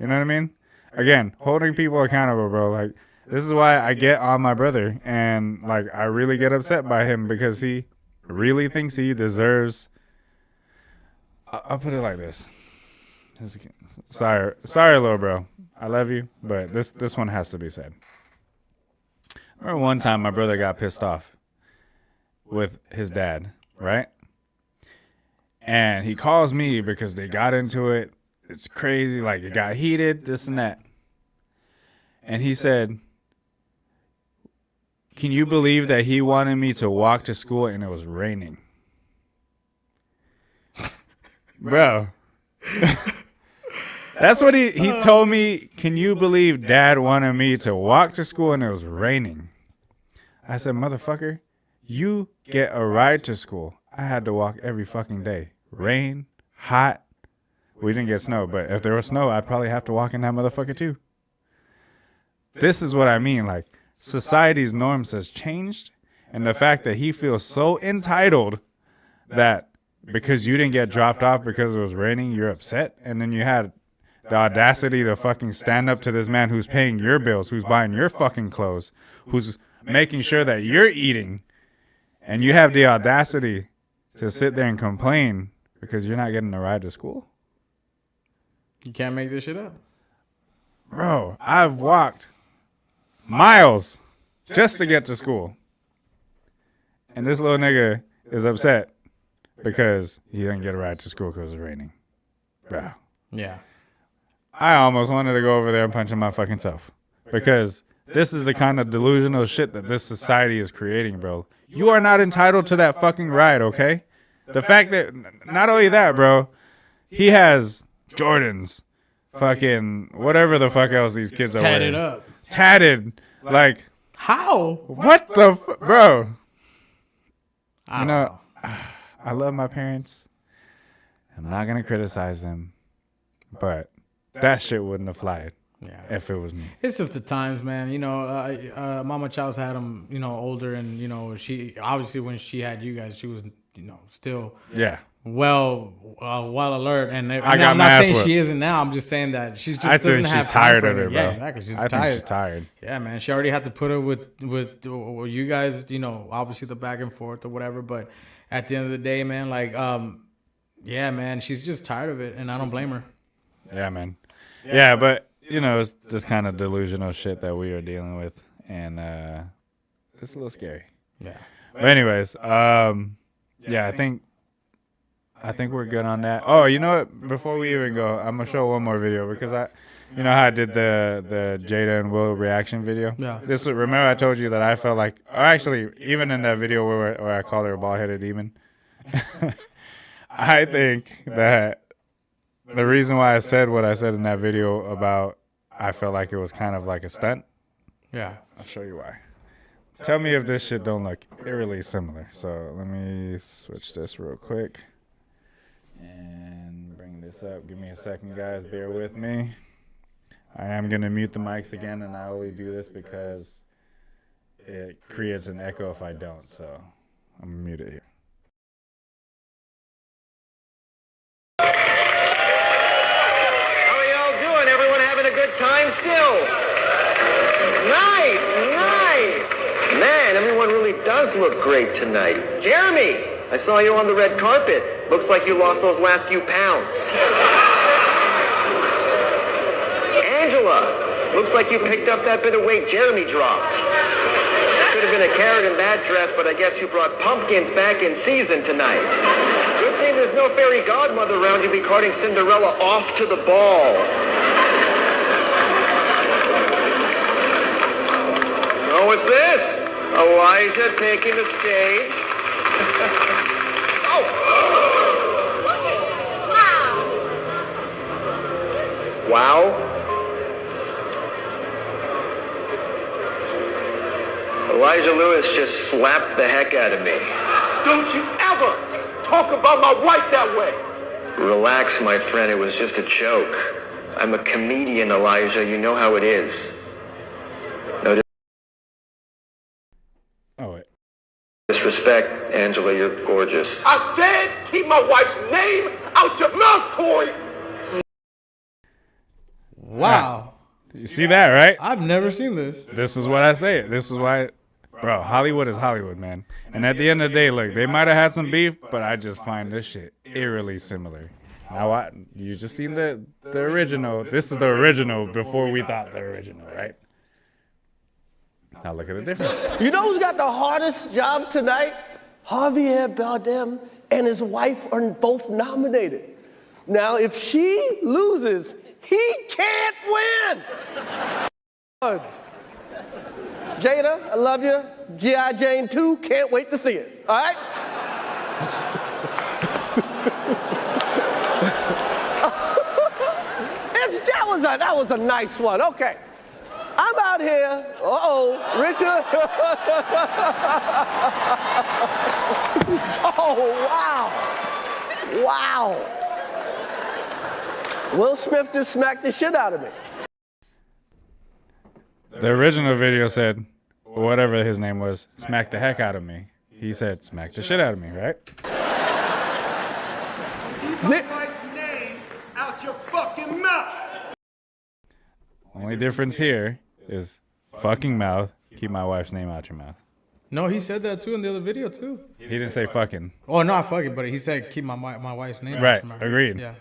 You know what I mean? Again, holding people accountable, bro. Like, this is why I get on my brother, and like I really get upset by him because he really thinks he deserves. I'll put it like this. Sorry, little bro. I love you, but this one has to be said. Remember one time my brother got pissed off with his dad, right? And he calls me because they got into it. It's crazy, like it got heated, this and that. And he said, can you believe that he wanted me to walk to school and it was raining? Bro. That's what he told me. Can you believe dad wanted me to walk to school and it was raining? I said, motherfucker, you get a ride to school. I had to walk every fucking day. Rain, hot. We didn't get snow, but if there was snow, I'd probably have to walk in that motherfucker too. This is what I mean. Like, society's norms has changed, and the fact that he feels so entitled that because you didn't get dropped off because it was raining, you're upset, and then you had the audacity to fucking stand up to this man who's paying your bills, who's buying your fucking clothes, who's making sure that you're eating, and you have the audacity to sit there and complain because you're not getting a ride to school? You can't make this shit up. Bro, I've walked miles just to get to school. And this little nigga is upset because he didn't get a ride to school because it was raining. Bro. Yeah. I almost wanted to go over there and punch him my fucking self. Because this is the kind of delusional shit that this society is creating, bro. You are not entitled to that fucking ride, okay? The fact that, not only that, bro, he has Jordans, fucking whatever the fuck else these kids are Tatted wearing. up. Tatted. Like, How? what the bro? I You don't know, I love my parents. I'm not going to criticize them, but that shit wouldn't have flied if it was me. It's just the times, man. You know, Mama Chow's had him, you know, older, and you know, she obviously when she had you guys, she was, you know, still well alert. And I'm not saying she isn't now. I'm just saying that she's just I think doesn't have she's time tired for of it, bro. Yeah, exactly. She's I tired. think she's tired. Yeah, man. She already had to put her with you guys. You know, obviously the back and forth or whatever. But at the end of the day, man, like, yeah, man, she's just tired of it, and I don't blame her. Yeah, man. Yeah, but you know, it's this kind of delusional shit that we are dealing with, and it's a little scary. Yeah. But anyways, yeah, I think we're good on that. Oh, you know what? Before we even go, I'm gonna show one more video because you know how I did the Jada and Will reaction video. Yeah. Remember I told you that I felt like, or actually, even in that video where I called her a bald-headed demon, I think that the reason why I said what I said in that video about I felt like it was kind of like a stunt. Yeah. I'll show you why. Tell me if this shit don't look eerily similar. So let me switch this real quick and bring this up. Give me a second, guys. Bear with me. I am going to mute the mics again, and I only do this because it creates an echo if I don't. So I'm going to mute it here. Time still. Nice. Man, everyone really does look great tonight. Jeremy, I saw you on the red carpet. Looks like you lost those last few pounds. Angela, looks like you picked up that bit of weight Jeremy dropped. Could have been a carrot in that dress, but I guess you brought pumpkins back in season tonight. Good thing there's no fairy godmother around you be carting Cinderella off to the ball. Oh, what's this? Elijah taking the stage. Oh! Wow. Elijah Lewis just slapped the heck out of me. Don't you ever talk about my wife that way. Relax, my friend. It was just a joke. I'm a comedian, Elijah. You know how it is. No disrespect, Angela. You're gorgeous. I said keep my wife's name out your mouth, Corey. Wow. You see that, right? I've never seen this. This is what I say. This is why, bro, Hollywood is Hollywood, man. And at the end of the day, look, they might have had some beef, but I just find this shit eerily similar. Now, you just seen the original. This is the original before we thought the original, right? Now look at the difference. You know who's got the hardest job tonight? Javier Bardem and his wife are both nominated. Now, if she loses, he can't win. Jada, I love you. G.I. Jane 2, can't wait to see it. All right? That was a nice one. Okay. I'm out here. Richard. Oh, wow. Will Smith just smacked the shit out of me. The original video said, whatever his name was, smack the heck out of me. He said, smack the shit out of me, right? Keep my wife's name out your fucking mouth. Only difference here is fucking mouth. Keep my wife's name out your mouth. No, he said that too in the other video too. He didn't say fucking. Oh, not fucking, but he said keep my wife's name right, out your mouth. Agreed. Yeah.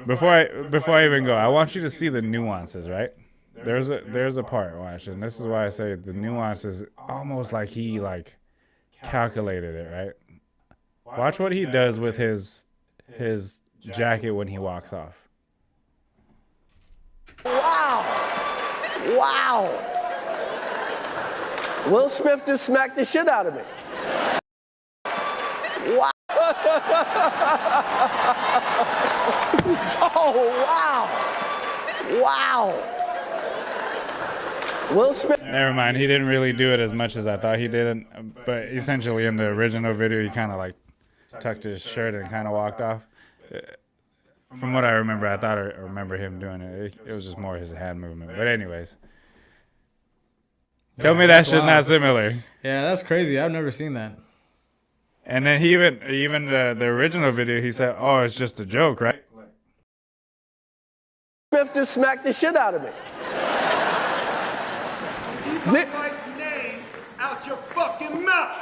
Before I even go, I want you to see the nuances, right? There's a part, watch, and this is why I say the nuance is almost like he calculated it, right? Watch what he does with his jacket when he walks off. Wow. Will Smith just smacked the shit out of me. Wow. Oh, wow. Wow. Will Smith. Never mind. He didn't really do it as much as I thought he did. But essentially, in the original video, he kind of like tucked his shirt and kind of walked off. From what I remember, I thought I remember him doing it. It was just more his hand movement. But anyways, tell me that shit's not similar. Yeah, that's crazy. I've never seen that. And then he even the original video, he said, "Oh, it's just a joke, right?" Smith just smacked the shit out of me. Keep my wife's name out your fucking mouth.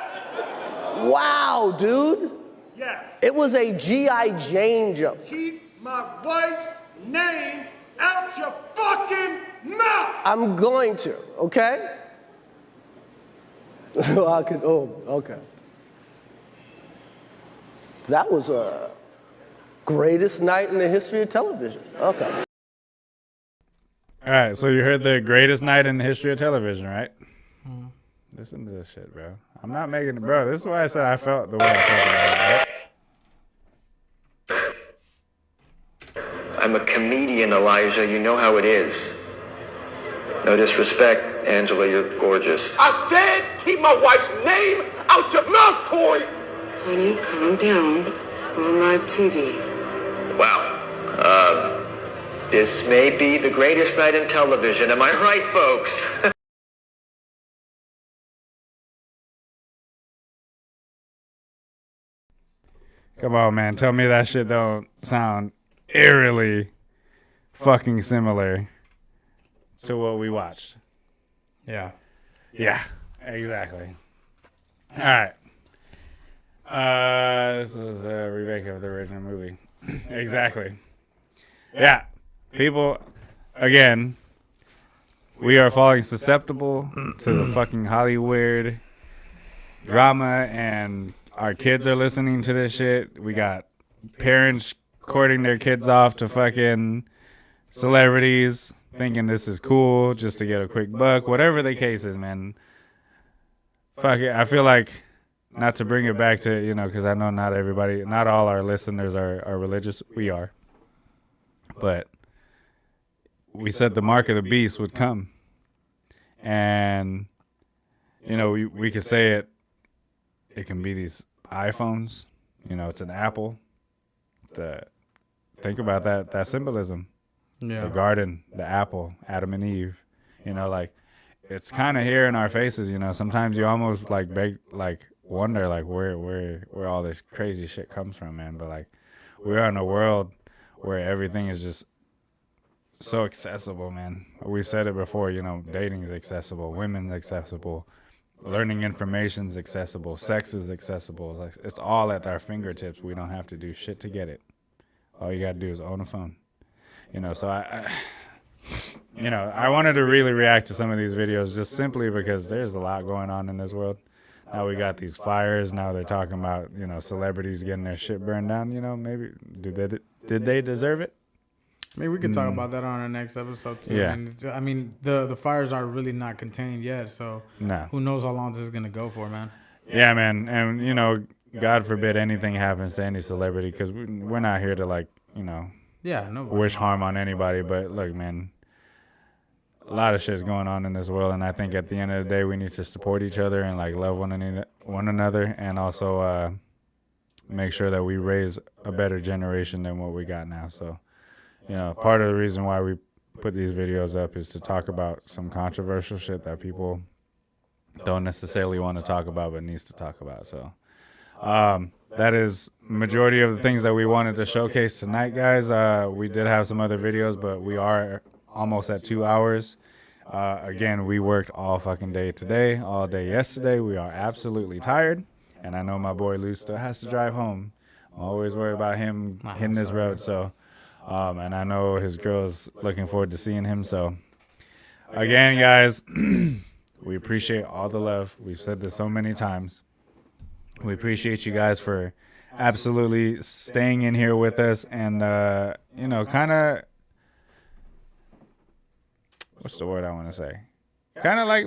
Wow, dude. Yes. It was a G.I. Jane joke. Keep my wife's name out your fucking mouth. I'm going to, okay? Okay. That was a greatest night in the history of television. Okay. All right, so you heard the greatest night in the history of television, right? Listen to this shit, bro. I'm not making it, bro. This is why I said I felt the way I felt about it, right? I'm a comedian, Elijah. You know how it is. No disrespect, Angela, you're gorgeous. I said keep my wife's name out your mouth, Corey. Honey, calm down. We're on live TV. Wow. This may be the greatest night in television. Am I right, folks? Come on, man. Tell me that shit don't sound eerily fucking similar to what we watched. Yeah. Yeah, exactly. All right. This was a remake of the original movie. Exactly. Yeah. People, again, we are falling susceptible to the fucking Hollywood drama, and our kids are listening to this shit. We got parents courting their kids off to fucking celebrities, thinking this is cool just to get a quick buck. Whatever the case is, man. Fuck it. I feel like, not to bring it back to, because I know not all our listeners are religious. We are. But we said the mark of the beast would come. And, we could say it can be these iPhones. It's an Apple. Think about that symbolism. Yeah. The garden, the apple, Adam and Eve. It's kind of here in our faces. Sometimes you almost wonder where all this crazy shit comes from, man. But we're in a world where everything is just so accessible, man. We've said it before. Dating is accessible, women's accessible, learning information is accessible, sex is accessible. It's all at our fingertips. We don't have to do shit to get it. All you gotta do is own a phone. So I wanted to really react to some of these videos just simply because there's a lot going on in this world. Now we got these fires. Now they're talking about, celebrities getting their shit burned down. Maybe did they deserve it? Maybe we could talk about that on our next episode too. Yeah. I mean, the fires are really not contained yet, so who knows how long this is gonna go for, man. Yeah, man, and God forbid anything happens to any celebrity, because we're not here to wish harm on anybody. But look, man, a lot of shit's going on in this world, and I think at the end of the day, we need to support each other and love one another, and also make sure that we raise a better generation than what we got now. So, part of the reason why we put these videos up is to talk about some controversial shit that people don't necessarily want to talk about, but needs to talk about. So, that is majority of the things that we wanted to showcase tonight, guys. We did have some other videos, but we are almost at 2 hours. Again, we worked all fucking day today, all day yesterday. We are absolutely tired, and I know my boy Lou still has to drive home. I'm always worried about him hitting this road. So, and I know his girl's looking forward to seeing him. So, again, guys, we appreciate all the love. We've said this so many times. We appreciate you guys for absolutely staying in here with us and, kind of, what's the word I want to say? kind of like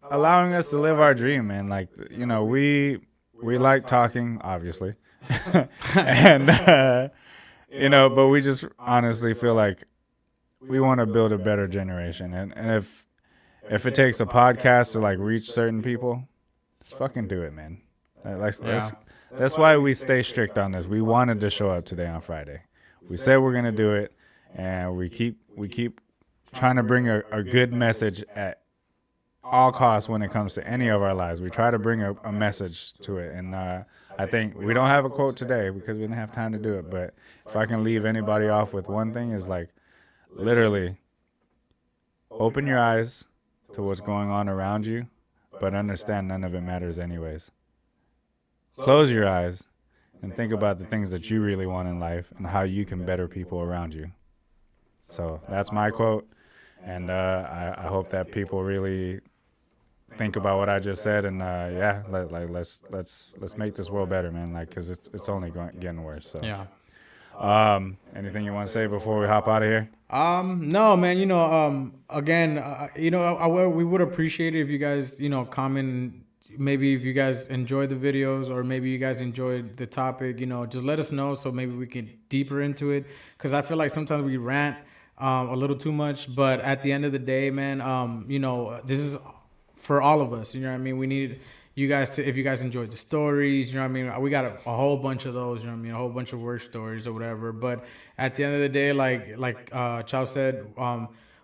allowing us to live our dream, man. Like, you know, we like talking, obviously, and you know, but we just honestly feel like we want to build a better generation, and if it takes a podcast to like reach certain people, let's fucking do it, man. That's why we stay strict on this. We wanted to show up today on Friday. We said we're gonna do it, and we keep trying to bring a good message at all costs when it comes to any of our lives. We try to bring a message to it, and I think we don't have a quote today because we didn't have time to do it. But if I can leave anybody off with one thing, is like literally open your eyes to what's going on around you, but understand none of it matters anyways. Close your eyes and think about the things that you really want in life and how you can better people around you. So that's my quote, and I hope that people really think about what I just said, and let's make this world better, man. Like, cause it's only getting worse. So yeah. Anything you want to say before we hop out of here? No, man. You know, again, you know, we would appreciate it if you guys, you know, comment. Maybe if you guys enjoyed the videos, or maybe you guys enjoyed the topic, you know, just let us know so maybe we can deeper into it. Because I feel like sometimes we rant a little too much, but at the end of the day, man, you know, this is for all of us. You know what I mean? We need you guys to, if you guys enjoyed the stories, you know what I mean? We got a whole bunch of those, you know what I mean? A whole bunch of work stories or whatever. But at the end of the day, like Chow said,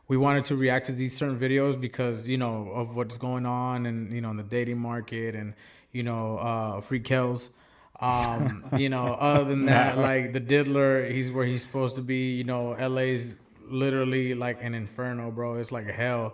we wanted to react to these certain videos because, you know, of what's going on and, you know, in the dating market and, you know, free kills. You know, other than that, like the diddler, he's where he's supposed to be. You know, LA's literally like an inferno, bro. It's like a hell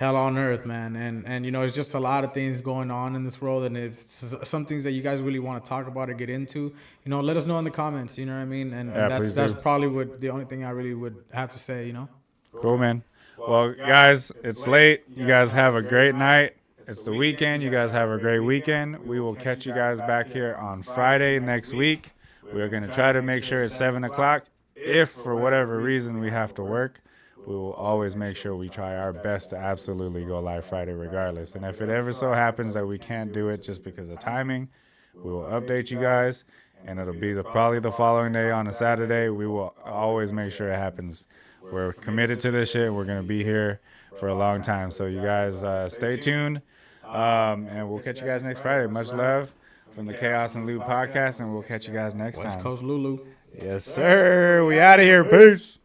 on earth, man. And you know, it's just a lot of things going on in this world. And if some things that you guys really want to talk about or get into, you know, let us know in the comments. You know what I mean? And that's probably the only thing I really would have to say, you know? Cool, man. Well, guys, it's late. You guys have a great night. It's the weekend. You guys have a great weekend. We will catch you guys back here on Friday next week. We're going to try to make sure it's 7 o'clock. If for whatever reason we have to work, we will always make sure we try our best to absolutely go live Friday regardless. And if it ever so happens that we can't do it just because of timing, we will update you guys. And it'll be probably the following day on a Saturday. We will always make sure it happens. We're committed to this shit. We're going to be here for a long time. So you guys stay tuned. And we'll catch you guys next Friday. Much love from the Chaos and Lou podcast. And we'll catch you guys next time. West Coast Lulu. Yes, sir. We out of here. Peace.